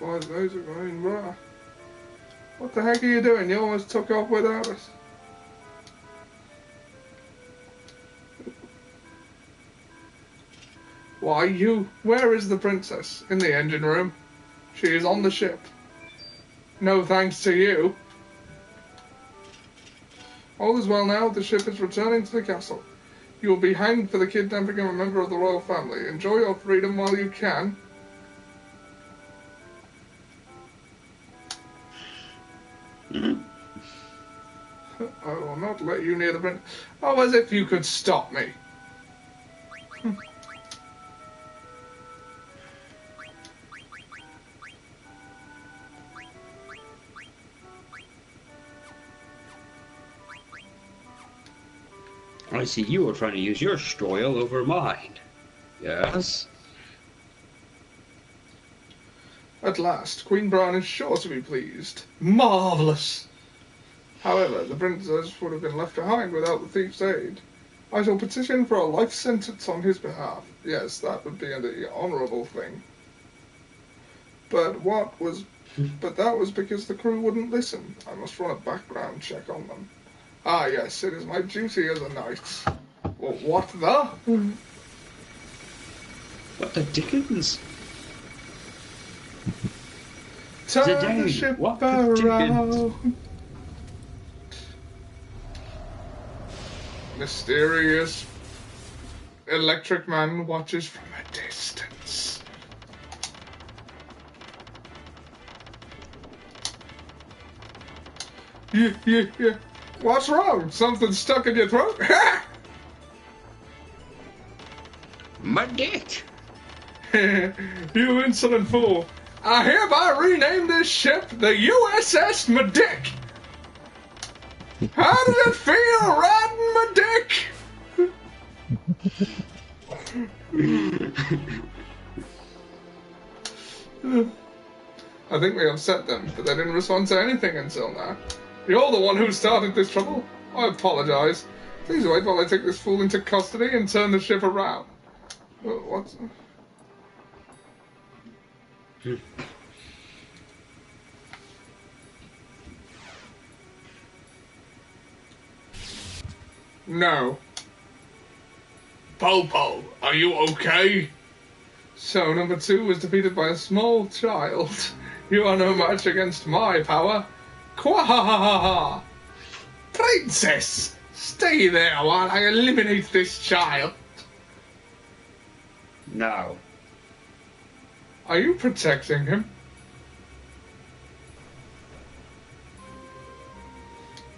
Why is those going raw? What the heck are you doing? You almost took off without us. Why, where is the princess? In the engine room. She is on the ship. No thanks to you. All is well now. The ship is returning to the castle. You will be hanged for the kidnapping of a member of the royal family. Enjoy your freedom while you can. I will not let you near the prince. Oh, as if you could stop me. I see you are trying to use your style over mine. Yes? At last, Queen Brahne is sure to be pleased. Marvellous! However, the princess would have been left behind without the thief's aid. I shall petition for a life sentence on his behalf. Yes, that would be the honourable thing. But that was because the crew wouldn't listen. I must run a background check on them. Ah, yes, it is my duty as a knight. Well, what the? What the dickens? Turn the ship What the around. Mysterious electric man watches from a distance. Yeah. What's wrong? Something stuck in your throat? My dick! You insolent fool. I hereby rename this ship the USS Medic. How does it feel riding my dick? I think we upset them, but they didn't respond to anything until now. You're the one who started this trouble. I apologize. Please wait while I take this fool into custody and turn the ship around. What? No. Popo, are you okay? So, number 2 was defeated by a small child. You are no match against my power. Quahahaha! Princess! Stay there while I eliminate this child. No. Are you protecting him?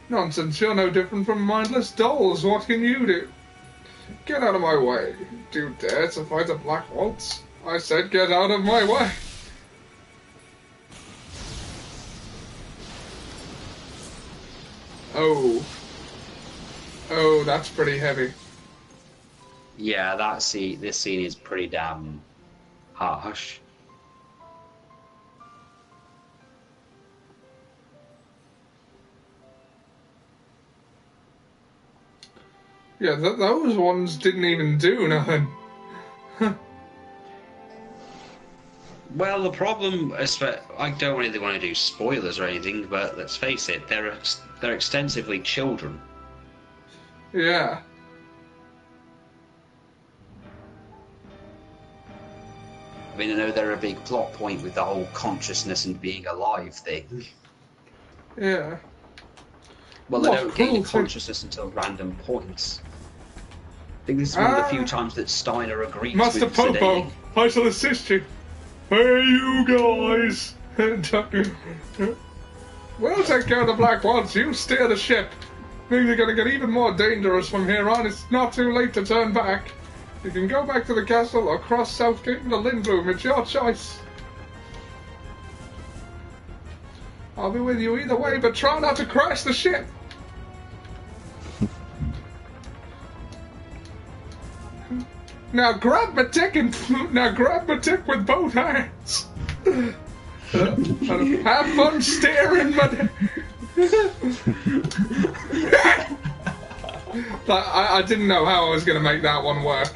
Nonsense, you're no different from mindless dolls. What can you do? Get out of my way. Do you dare to fight a Black Waltz? I said get out of my way. Oh. Oh, that's pretty heavy. Yeah, this scene is pretty damn harsh. Yeah, those ones didn't even do nothing. Well, the problem is that I don't really want to do spoilers or anything, but let's face it, they're extensively children. Yeah. I mean, I know they're a big plot point with the whole consciousness and being alive thing. Yeah. Well, they What don't gain cruelty. consciousness until random points. I think this is one of the few times that Steiner agrees Master with Popo, sedating. I shall assist you. Hey, you guys! We'll take care of the Black Waltz. You steer the ship. Things are going to get even more dangerous from here on. It's not too late to turn back. You can go back to the castle or cross Southgate into Lindblom. It's your choice. I'll be with you either way, but try not to crash the ship. Now grab my dick with both hands. And have fun staring, but I didn't know how I was going to make that one work.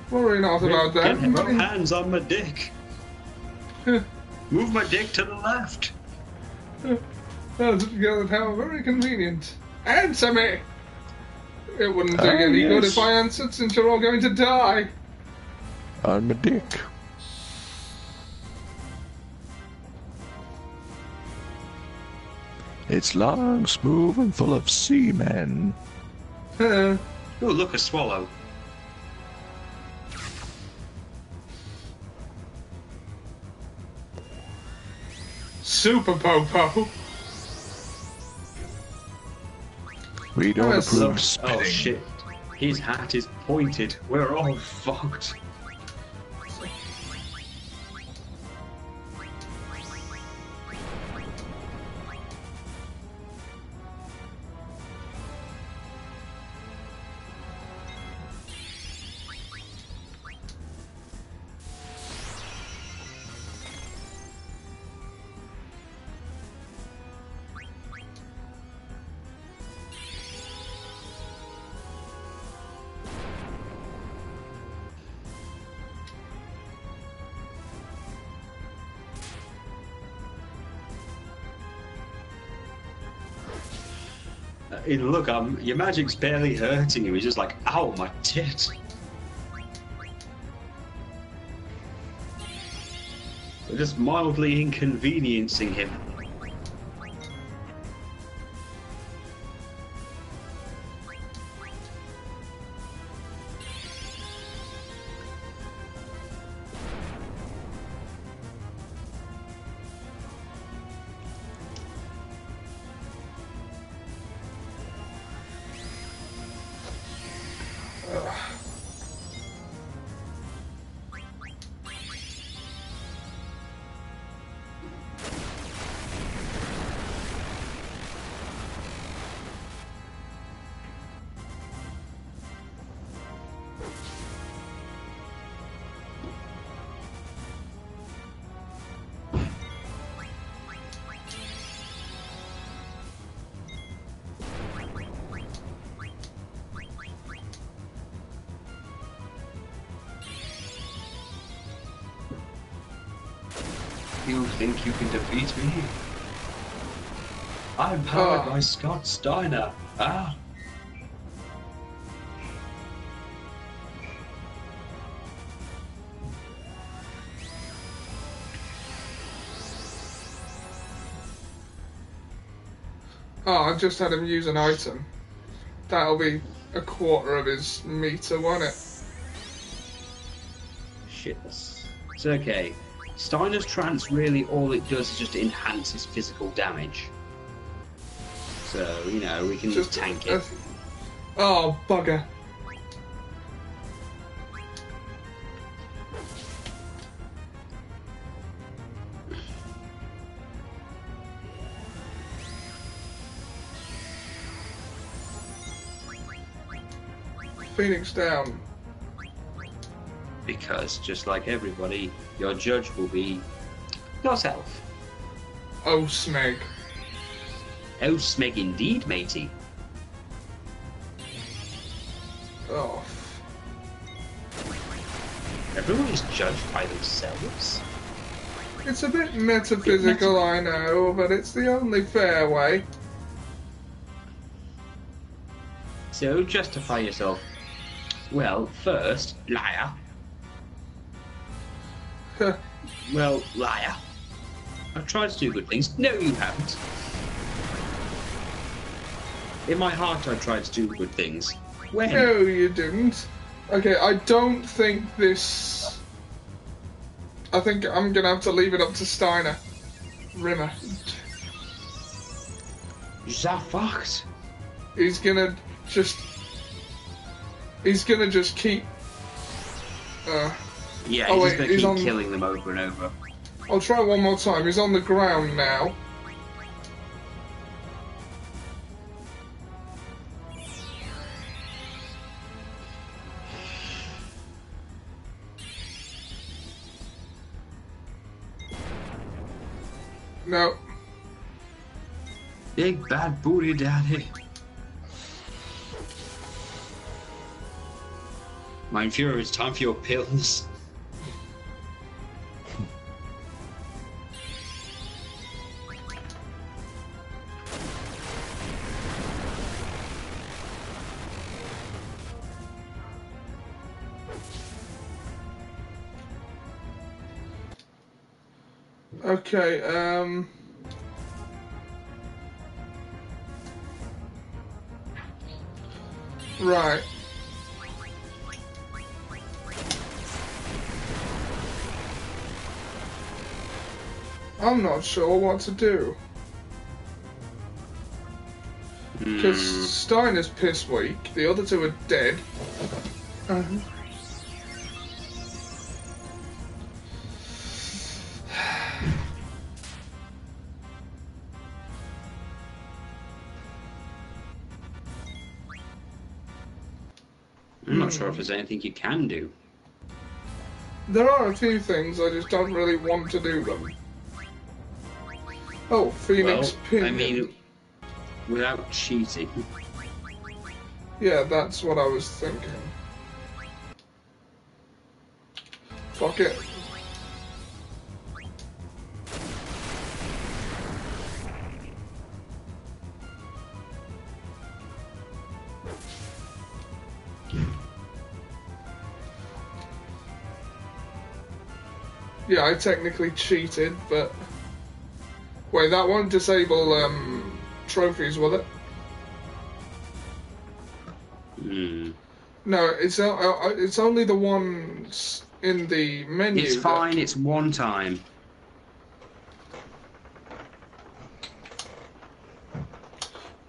Worry not about that. Get both hands on my dick. Move my dick to the left. How very convenient. Answer me! It wouldn't do you any good yes. if I answered, since you're all going to die. I'm a dick. It's long, smooth, and full of semen. Oh, look, a swallow. Super Popo. We don't Yes. approve Oh spitting. shit. His hat is pointed. We're all fucked. Look, your magic's barely hurting him. He's just like, ow, my tit. We're just mildly inconveniencing him. You think you can defeat me? I'm powered by Scott Steiner. Ah. Oh, I just had him use an item. That'll be a quarter of his meter, won't it? Shit. It's okay. Steiner's trance, really, all it does is just enhance his physical damage. So, you know, we can just tank it. Oh, bugger. Phoenix down. Because, just like everybody, your judge will be yourself. Oh, Smeg. Oh, Smeg indeed, matey. Oh. Everyone is judged by themselves. It's a bit metaphysical, I know, but it's the only fair way. So, justify yourself. Well, first, liar. Well, liar. I've tried to do good things. No, you haven't. In my heart, I tried to do good things. When? No, you didn't. Okay, I don't think this... I think I'm gonna have to leave it up to Steiner. Rimmer. The fucked. He's gonna just keep... Yeah, Oh, he's wait, just gonna he's keep on- killing them over and over. I'll try one more time. He's on the ground now. No. Big bad booty daddy. Mein Führer, it's time for your pills. Okay, right. I'm not sure what to do. Because Steiner's piss weak, the other two are dead. I'm not sure if there's anything you can do. There are a few things, I just don't really want to do them. Oh, Phoenix Well, Pinion. I mean, without cheating. Yeah, that's what I was thinking. Fuck it. Yeah, I technically cheated, but... Wait, that won't disable, trophies, will it? No, it's only the ones in the menu. It's fine, it's one time.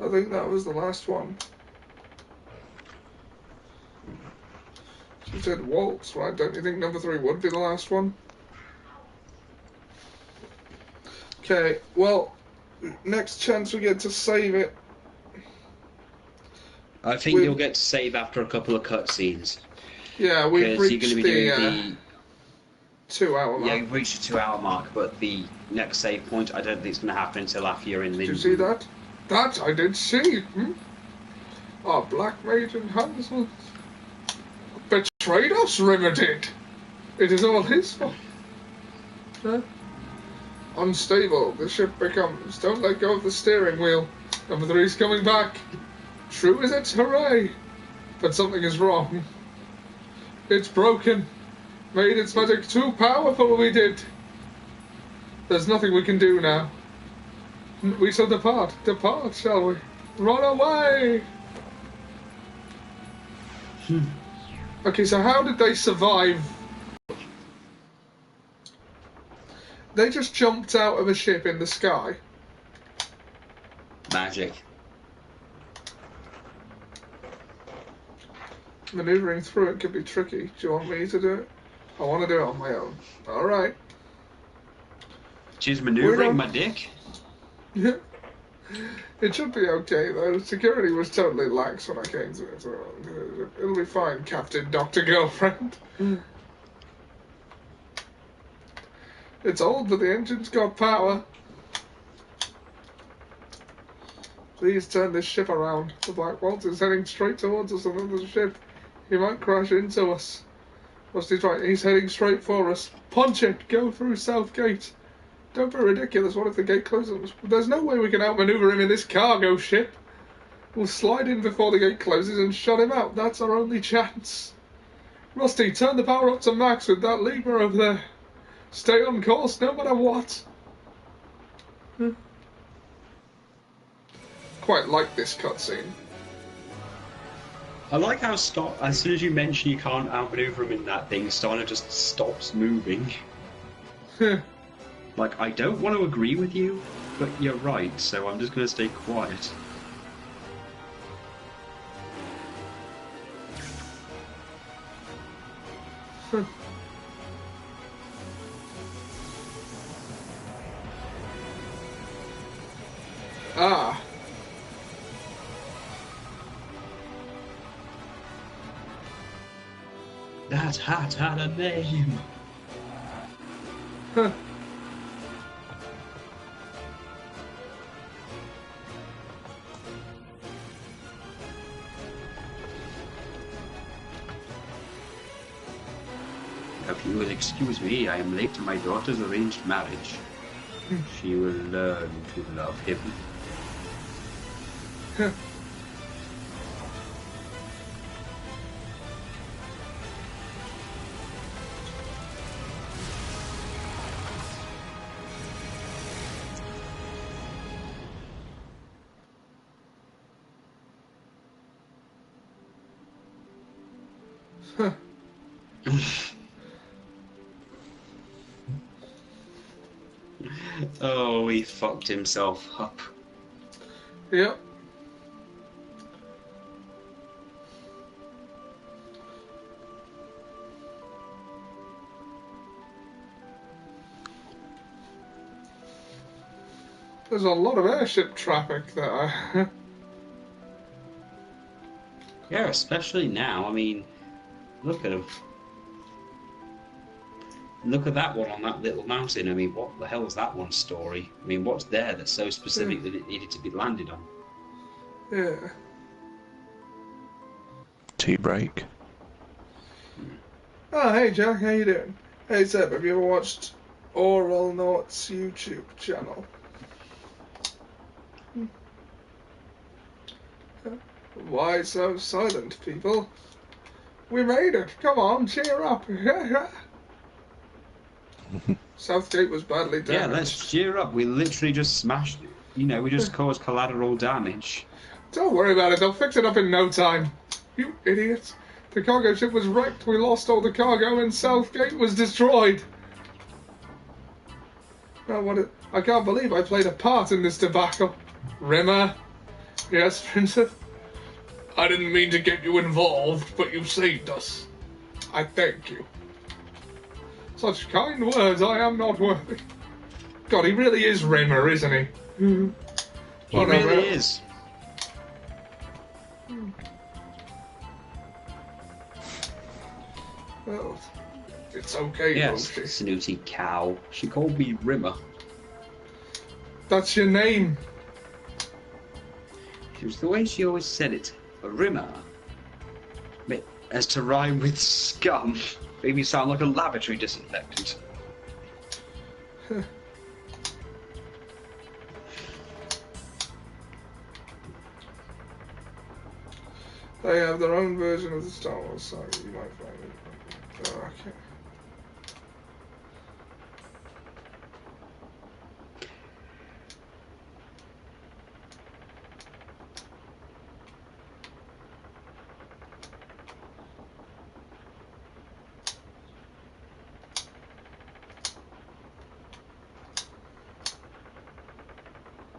I think that was the last one. She said waltz, right? Don't you think number 3 would be the last one? Okay, well, next chance we get to save it. I think you'll get to save after a couple of cutscenes. Yeah, we've Because you're reached going to be the doing 2 hour the... mark. Yeah, you've reached the 2 hour mark, but the next save point, I don't think it's going to happen until after you're in the... Did you see that? That I did see. Our Black Mage and Hansel betrayed us, Rimmer did. It is all his fault. Huh? Unstable, the ship becomes. Don't let go of the steering wheel. Number 3's coming back. True is it? Hooray! But something is wrong. It's broken. Made its magic too powerful, we did. There's nothing we can do now. We shall depart. Depart, shall we? Run away! Okay, so how did they survive? They just jumped out of a ship in the sky. Magic. Maneuvering through it could be tricky. Do you want me to do it? I want to do it on my own. Alright. She's maneuvering my dick. Yeah. It should be okay, though. Security was totally lax when I came to it. So it'll be fine, Captain Dr. Girlfriend. It's old, but the engine's got power. Please turn this ship around. The Black Waltz is heading straight towards us, and there's a ship. He might crash into us. Rusty's right. He's heading straight for us. Punch it. Go through South Gate. Don't be ridiculous. What if the gate closes? There's no way we can outmaneuver him in this cargo ship. We'll slide in before the gate closes and shut him out. That's our only chance. Rusty, turn the power up to max with that lever over there. Stay on course no matter what. Quite like this cutscene. I like how as soon as you mention you can't outmaneuver him in that thing, Steiner just stops moving. Like, I don't want to agree with you, but you're right, so I'm just going to stay quiet. Ah. That hat had a name. Huh. If you will excuse me, I am late to my daughter's arranged marriage. She will learn to love him. Oh, he fucked himself up. Yep. There's a lot of airship traffic there. Yeah, especially now. I mean, look at him. Look at that one on that little mountain. I mean, what the hell is that one's story? I mean, what's there that's so specific that it needed to be landed on? Yeah. Tea break. Oh, hey Jack, how you doing? Hey Seb, have you ever watched Oral Notes YouTube channel? Why so silent, people? We made it. Come on, cheer up. Southgate was badly damaged. Yeah, let's cheer up. We literally just smashed it. You know, we just caused collateral damage. Don't worry about it. They'll fix it up in no time. You idiots. The cargo ship was wrecked. We lost all the cargo and Southgate was destroyed. Oh, I can't believe I played a part in this debacle. Rimmer. Yes, Princess? I didn't mean to get you involved, but you saved us. I thank you. Such kind words, I am not worthy. God, he really is Rimmer, isn't he? He really is. Well, it's okay, Yes, Roshi. snooty cow. She called me Rimmer. That's your name. It was the way she always said it. A Rimmer. As to rhyme with scum. Made me sound like a lavatory disinfectant. They have their own version of the Star Wars saga. You might find it. Oh, okay.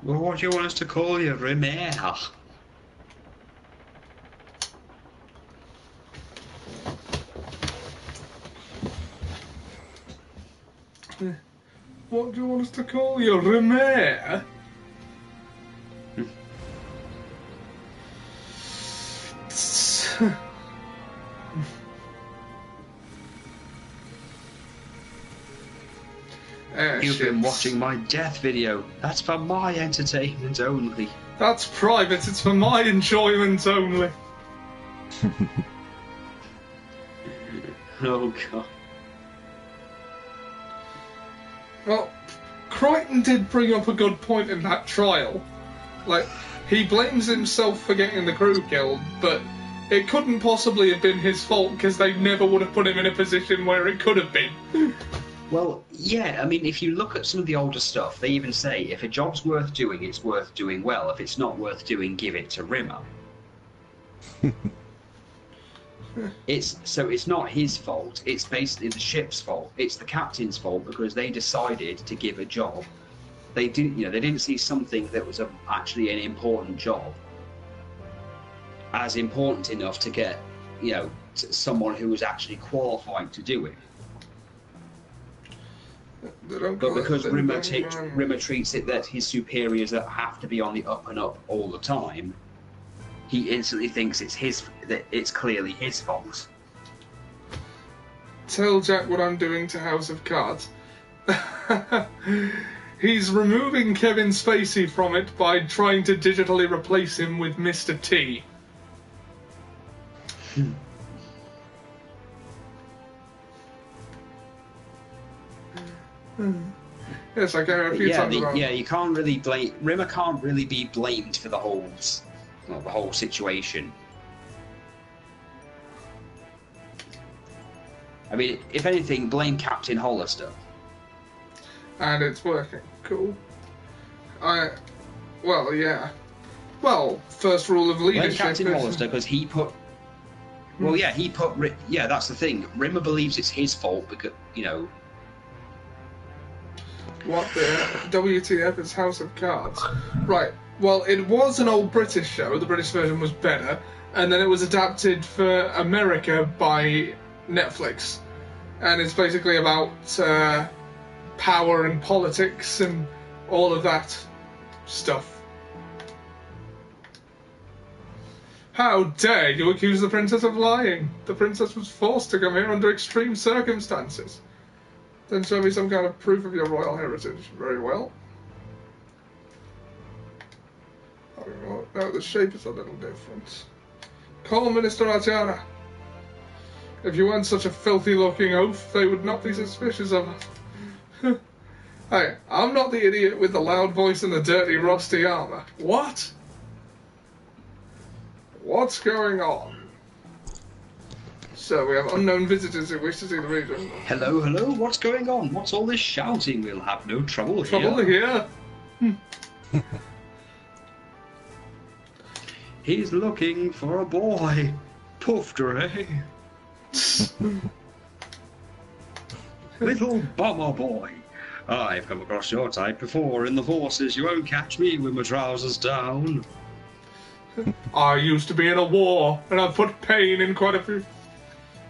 Well, what do you want us to call you, Rimmer? What do you want us to call you, Rimmer? You've been watching my death video. That's for my entertainment only. That's private. It's for my enjoyment only. Oh, God. Well, Crichton did bring up a good point in that trial. Like, he blames himself for getting the crew killed, but it couldn't possibly have been his fault because they never would have put him in a position where it could have been. Well, yeah, I mean, if you look at some of the older stuff, they even say if a job's worth doing, it's worth doing well. If it's not worth doing, give it to Rimmer. It's not his fault. It's basically the ship's fault. It's the captain's fault because they decided to give a job. They didn't see something that was actually an important job as important enough to get, someone who was actually qualified to do it. But because Rimmer treats it that his superiors have to be on the up and up all the time, he instantly thinks that it's clearly his fault. Tell Jack what I'm doing to House of Cards. He's removing Kevin Spacey from it by trying to digitally replace him with Mr. T. Yes, I go a few times around. Yeah, you can't really blame Rimmer. Can't really be blamed for the whole situation. I mean, if anything, blame Captain Hollister. And it's working. Cool. Well, yeah. Well, first rule of leadership. Blame Captain Hollister because he put. Well, yeah, yeah, that's the thing. Rimmer believes it's his fault because What the WTF is House of Cards? Right. Well, it was an old British show. The British version was better, and then it was adapted for America by Netflix, and it's basically about power and politics and all of that stuff. How dare you accuse the princess of lying? The princess was forced to come here under extreme circumstances. Then show me some kind of proof of your royal heritage. Very well. Oh, no, the shape is a little different. Call Minister Artiana. If you weren't such a filthy-looking oaf, they would not be suspicious of us. Hey, I'm not the idiot with the loud voice and the dirty, rusty armor. What? What's going on? So we have unknown visitors who wish to see the region. Hello, what's going on? What's all this shouting? We'll have no trouble here. Trouble here? He's looking for a boy. Puff Dre. Little bummer boy. I've come across your type before in the forces. You won't catch me with my trousers down. I used to be in a war, and I've put pain in quite a few.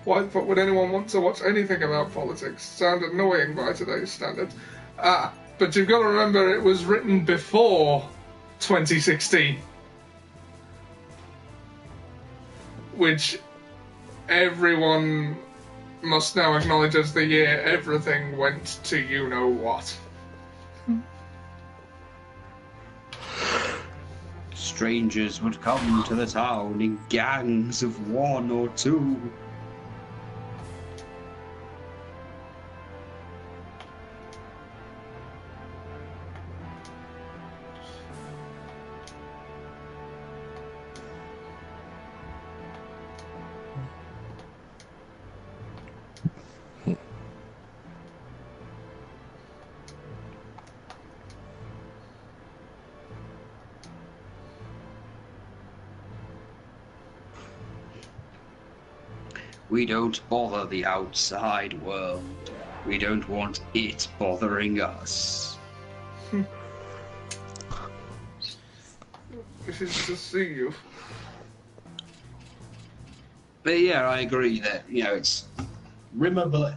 Why would anyone want to watch anything about politics? Sound annoying by today's standards. But you've got to remember it was written before 2016. Which everyone must now acknowledge as the year everything went to you-know-what. Strangers would come to the town in gangs of 1 or 2. We don't bother the outside world. We don't want it bothering us. wishes to see you. But yeah, I agree that it's Rimmer.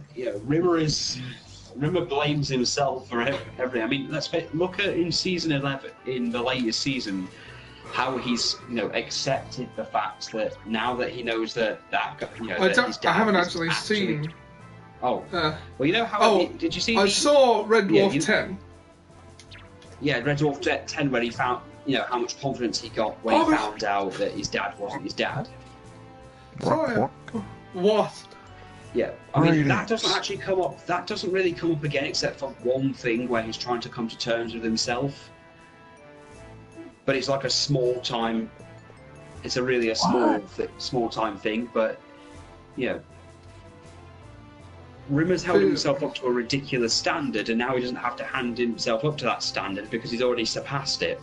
Rimmer blames himself for everything. I mean, look at in season 11, in the latest season, how he's accepted the fact that now that he knows that his dad I haven't is actually seen. Oh, well, how? Oh, did you see? I saw Red Dwarf 10. Yeah, Red Dwarf 10, when he found how much confidence he got when he found out that his dad wasn't his dad. What? Yeah, I mean that doesn't actually come up. That doesn't really come up again, except for one thing where he's trying to come to terms with himself. But it's like a small time. It's really a small time thing. But Rimmer's held himself up to a ridiculous standard, and now he doesn't have to hand himself up to that standard because he's already surpassed it.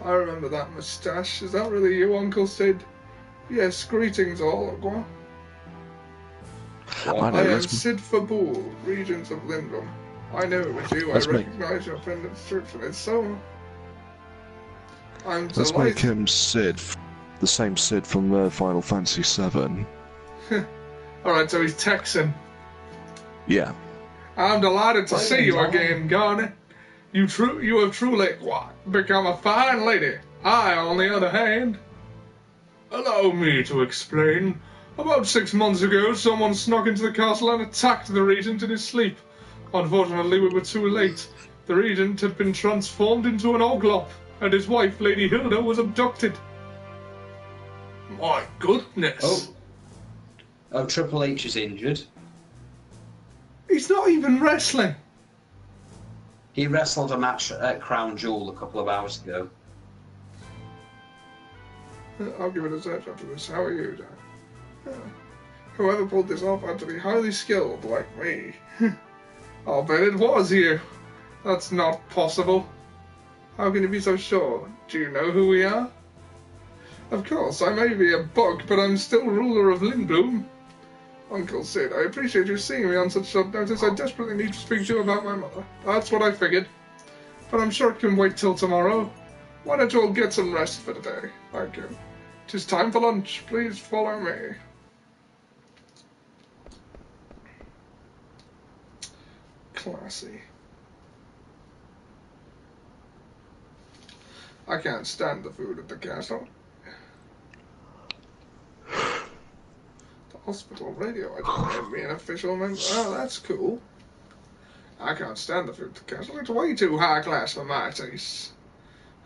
I remember that moustache. Is that really you, Uncle Sid? Yes, greetings all. Go on. I am Sid Fabool, Regent of Lindrum. I know it was you. I recognise your pendant description. It's so... I'm delighted. Let's make him Sid, the same Sid from Final Fantasy VII. Alright, so he's Texan. Yeah. I'm delighted to see you again, Garnet. You have truly become a fine lady. I, on the other hand... Allow me to explain. About 6 months ago, someone snuck into the castle and attacked the Regent in his sleep. Unfortunately, we were too late. The Regent had been transformed into an Oglop, and his wife, Lady Hilda, was abducted. My goodness. Oh, Triple H is injured. He's not even wrestling. He wrestled a match at Crown Jewel a couple of hours ago. I'll give it a search after this. How are you, Jack? Whoever pulled this off had to be highly skilled, like me. I'll bet it was you. That's not possible. How can you be so sure? Do you know who we are? Of course, I may be a bug, but I'm still ruler of Lindblum. Uncle Sid, I appreciate you seeing me on such short notice. I desperately need to speak to you about my mother. That's what I figured. But I'm sure it can wait till tomorrow. Why don't you all get some rest for today? Thank you. 'Tis time for lunch. Please follow me. Classy. I can't stand the food at the castle. The hospital radio, I don't made me an official member. Oh, that's cool. I can't stand the food at the castle. It's way too high class for my tastes.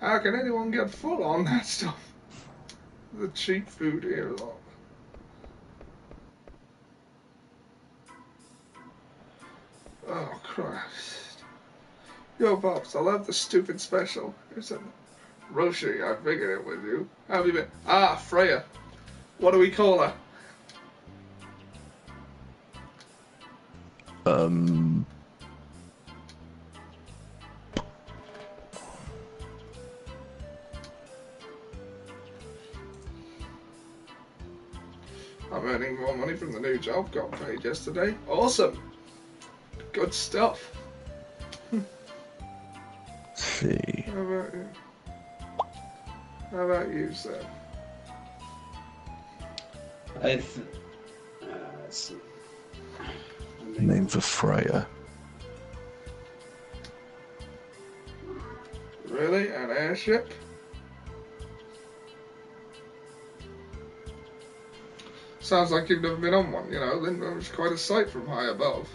How can anyone get full on that stuff? The cheap food here, look. Oh, Christ. Yo, Pops, I love the stupid special. It's a Roshi, I figured it was you. How have you been? Ah, Freya. What do we call her? I'm earning more money from the new job. Got paid yesterday. Awesome. Good stuff. See. How about you? How about you, sir? Name for Freya. Really? An airship? Sounds like you've never been on one, you know. Lindblum's quite a sight from high above.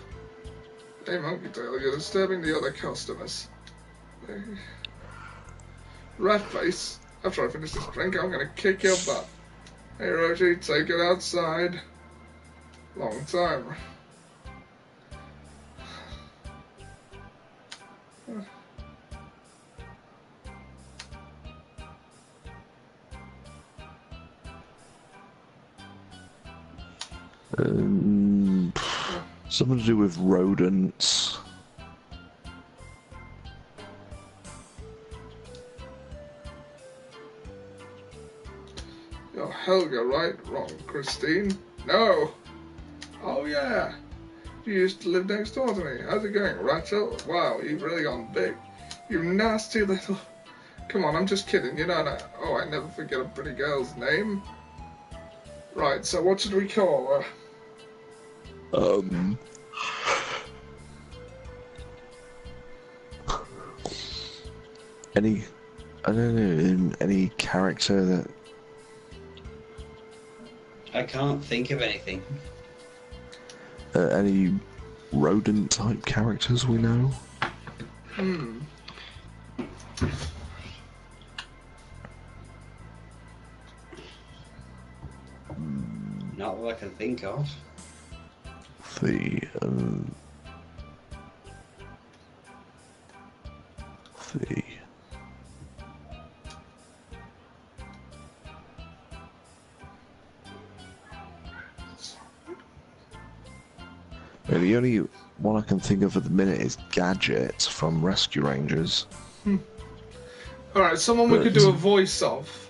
Hey, Monkey Tail, you're disturbing the other customers. Ratface, after I finish this drink, I'm gonna kick your butt. Hey, Roshi, take it outside. Long time. Something to do with rodents. You're Helga, right? Wrong, Christine. No! Oh, yeah. You used to live next door to me. How's it going, Rachel? Wow, you've really gone big. You nasty little... Come on, I'm just kidding. You know that. Oh, I never forget a pretty girl's name. Right, so what should we call her? Any, I don't know, any character that, I can't think of anything. any rodent type characters we know? Not that I can think of. The, the, the only one I can think of at the minute is Gadget from Rescue Rangers. Alright, someone we could do a voice of.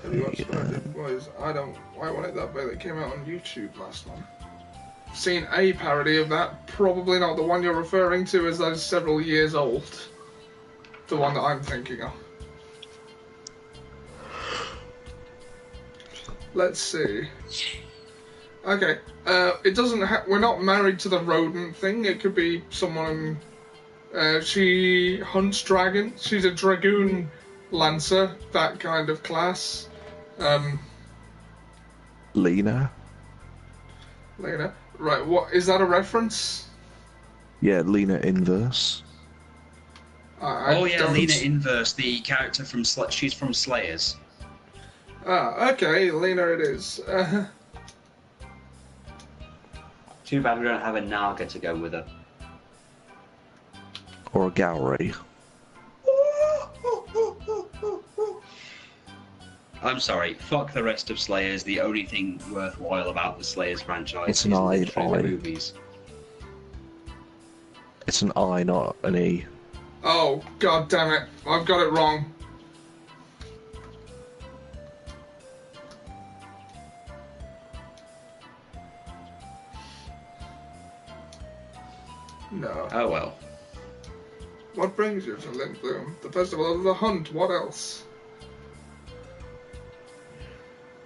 Have you watched Magic Boys? I wanted that bit that came out on YouTube last month. Seen a parody of that, probably not the one you're referring to, as that is several years old. The one that I'm thinking of. Let's see. Okay, it doesn't we're not married to the rodent thing, it could be someone, she hunts dragons, she's a dragoon lancer, that kind of class. Lena? Lena. Right, what, is that a reference? Yeah, Lena Inverse. I Oh yeah, don't- Lena Inverse, the character from she's from Slayers. Ah, okay, Lena it is. Too bad we don't have a Naga to go with her. Or a Gallery. I'm sorry, fuck the rest of Slayers. The only thing worthwhile about the Slayers franchise It's is an literally I. the movies. It's an I, not an E. Oh, god damn it, I've got it wrong. No. Oh well. What brings you to Lindblom? The Festival of the Hunt, what else?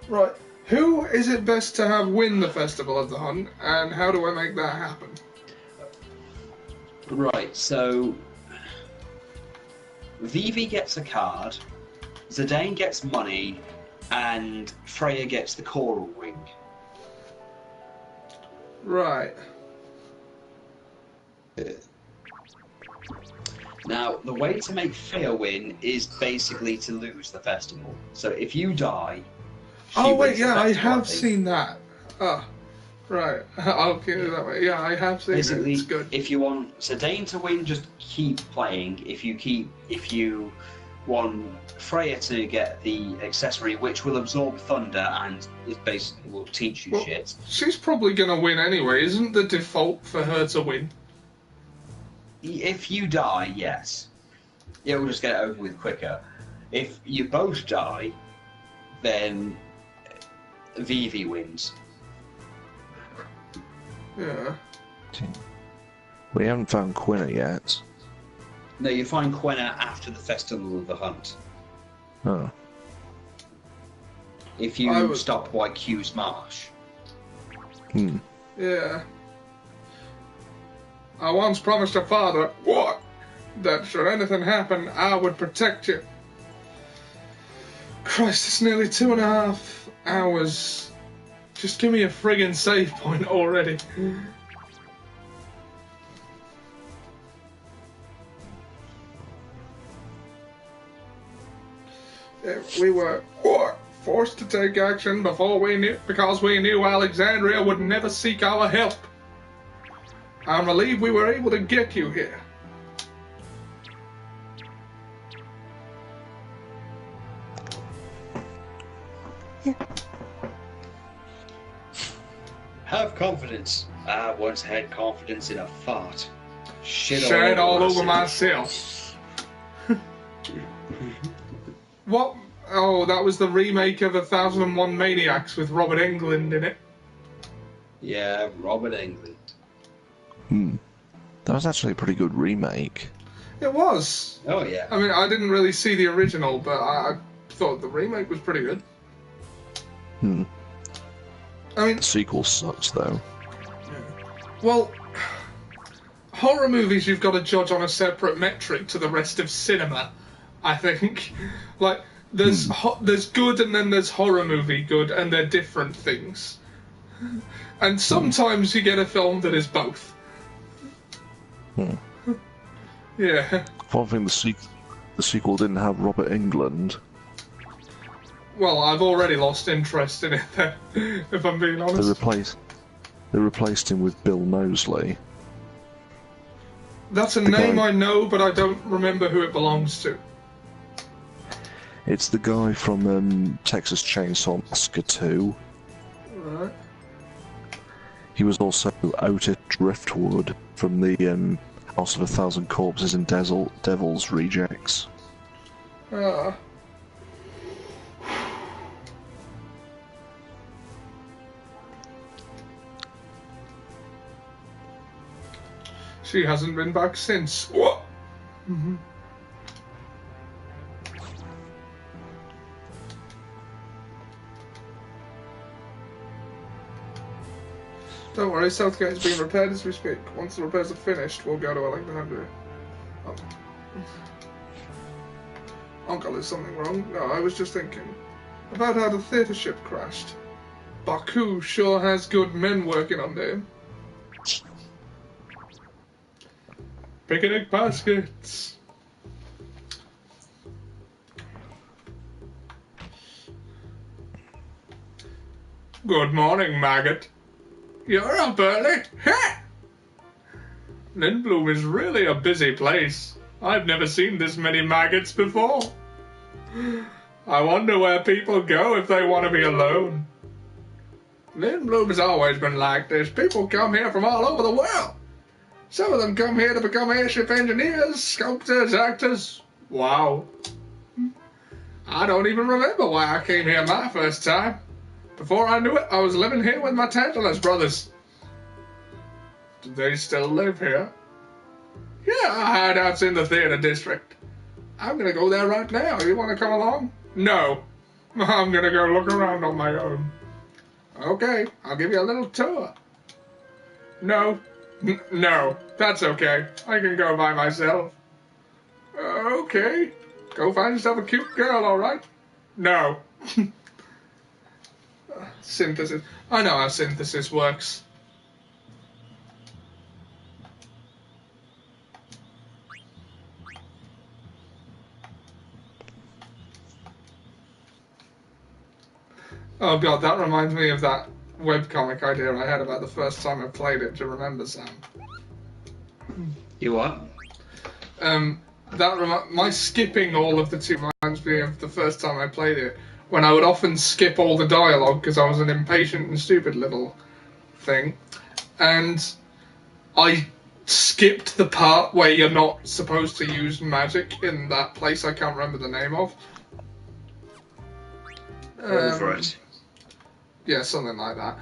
Right, who is it best to have win the Festival of the Hunt, and how do I make that happen? Right, so Vivi gets a card, Zidane gets money, and Freya gets the coral ring. Right. Now, the way to make Freya win is basically to lose the festival. So if you die, she Oh wait, wins the yeah, I festival, have think. seen that. Ah, right. I'll get it that way. Yeah, I have seen Basically, it. It's good. if you want Zidane to win, just keep playing. If you want Freya to get the accessory, which will absorb thunder and it basically will teach you Well, shit. She's probably gonna win anyway. Isn't the default for her to win? If you die, yes, it will just get it over with quicker. If you both die, then Vivi wins. Yeah. We haven't found Quina yet. No, you find Quenya after the Festival of the Hunt. Oh. If I you was- stop by Q's Marsh. Yeah. I once promised your father, what? That should anything happen, I would protect you. Christ, it's nearly 2.5 hours. Just give me a friggin' save point already. We were forced to take action because we knew Alexandria would never seek our help. I'm relieved we were able to get you here. Have confidence. I once had confidence in a fart. Shit all over myself. What? Oh, that was the remake of 1001 Maniacs with Robert Englund in it. Yeah, Robert Englund. That was actually a pretty good remake. It was. Oh yeah. I mean, I didn't really see the original, but I thought the remake was pretty good. I mean, The sequel sucks, though. well, horror movies you've got to judge on a separate metric to the rest of cinema, I think. Like, there's good and then there's horror movie good, and they're different things. And sometimes you get a film that is both. Yeah. One thing, the sequel didn't have Robert Englund. Well, I've already lost interest in it then, if I'm being honest. They replaced him with Bill Moseley. That's a the name guy- I know, but I don't remember who it belongs to. It's the guy from Texas Chainsaw Massacre 2. Right. He was also Otis Driftwood from the House of a Thousand Corpses and Devil's Rejects. Ah. She hasn't been back since. What? Don't worry, Southgate is being repaired as we speak. Once the repairs are finished, we'll go to Alexandria. Oh. Uncle, is something wrong? No, I was just thinking about how the theatre ship crashed. Baku sure has good men working under him. Picnic baskets. Good morning, maggot. You're up early. Ha! Lindblom is really a busy place. I've never seen this many maggots before. I wonder where people go if they want to be alone. Lindblom has always been like this. People come here from all over the world. Some of them come here to become airship engineers, sculptors, actors. Wow. I don't even remember why I came here my first time. Before I knew it, I was living here with my Tantalus brothers. Do they still live here? Yeah, our hideout's in the theater district. I'm gonna go there right now. You wanna come along? No. I'm gonna go look around on my own. Okay, I'll give you a little tour. No. No, that's okay. I can go by myself. Okay. Go find yourself a cute girl, alright? No. Synthesis. I know how synthesis works. Oh god, that reminds me of that webcomic idea I had about the first time I played it. Do you remember, Sam? You what? My skipping all of the two reminds me of the first time I played it, when I would often skip all the dialogue because I was an impatient and stupid little thing, and I skipped the part where you're not supposed to use magic in that place I can't remember the name of. Over it. Yeah, something like that.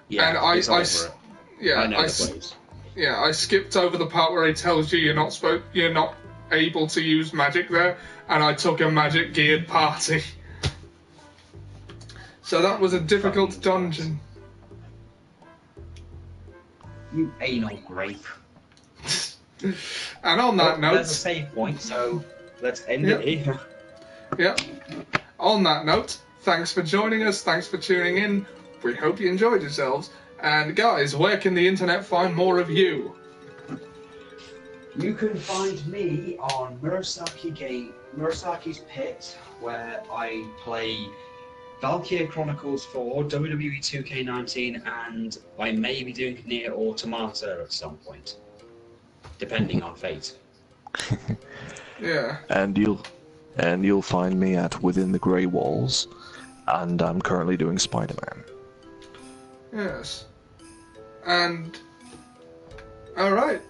Yeah, and I it's over it. Yeah, I know the place. Yeah, I skipped over the part where he tells you you're not able to use magic there, and I took a magic geared party. So that was a difficult dungeon. You anal grape. And on that There's a note, save point, so let's end Yep. it here. yeah. On that note, thanks for joining us. Thanks for tuning in. We hope you enjoyed yourselves. And guys, where can the internet find more of you? You can find me on Murasaki's Pit, where I play Valkyria Chronicles 4, WWE 2K19, and I may be doing Nier Automata at some point, depending on fate. Yeah. And you'll find me at Within the Grey Walls, and I'm currently doing Spider-Man. Yes. And alright.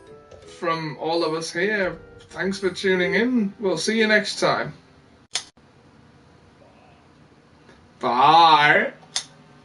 From all of us here, thanks for tuning in. We'll see you next time. Bye.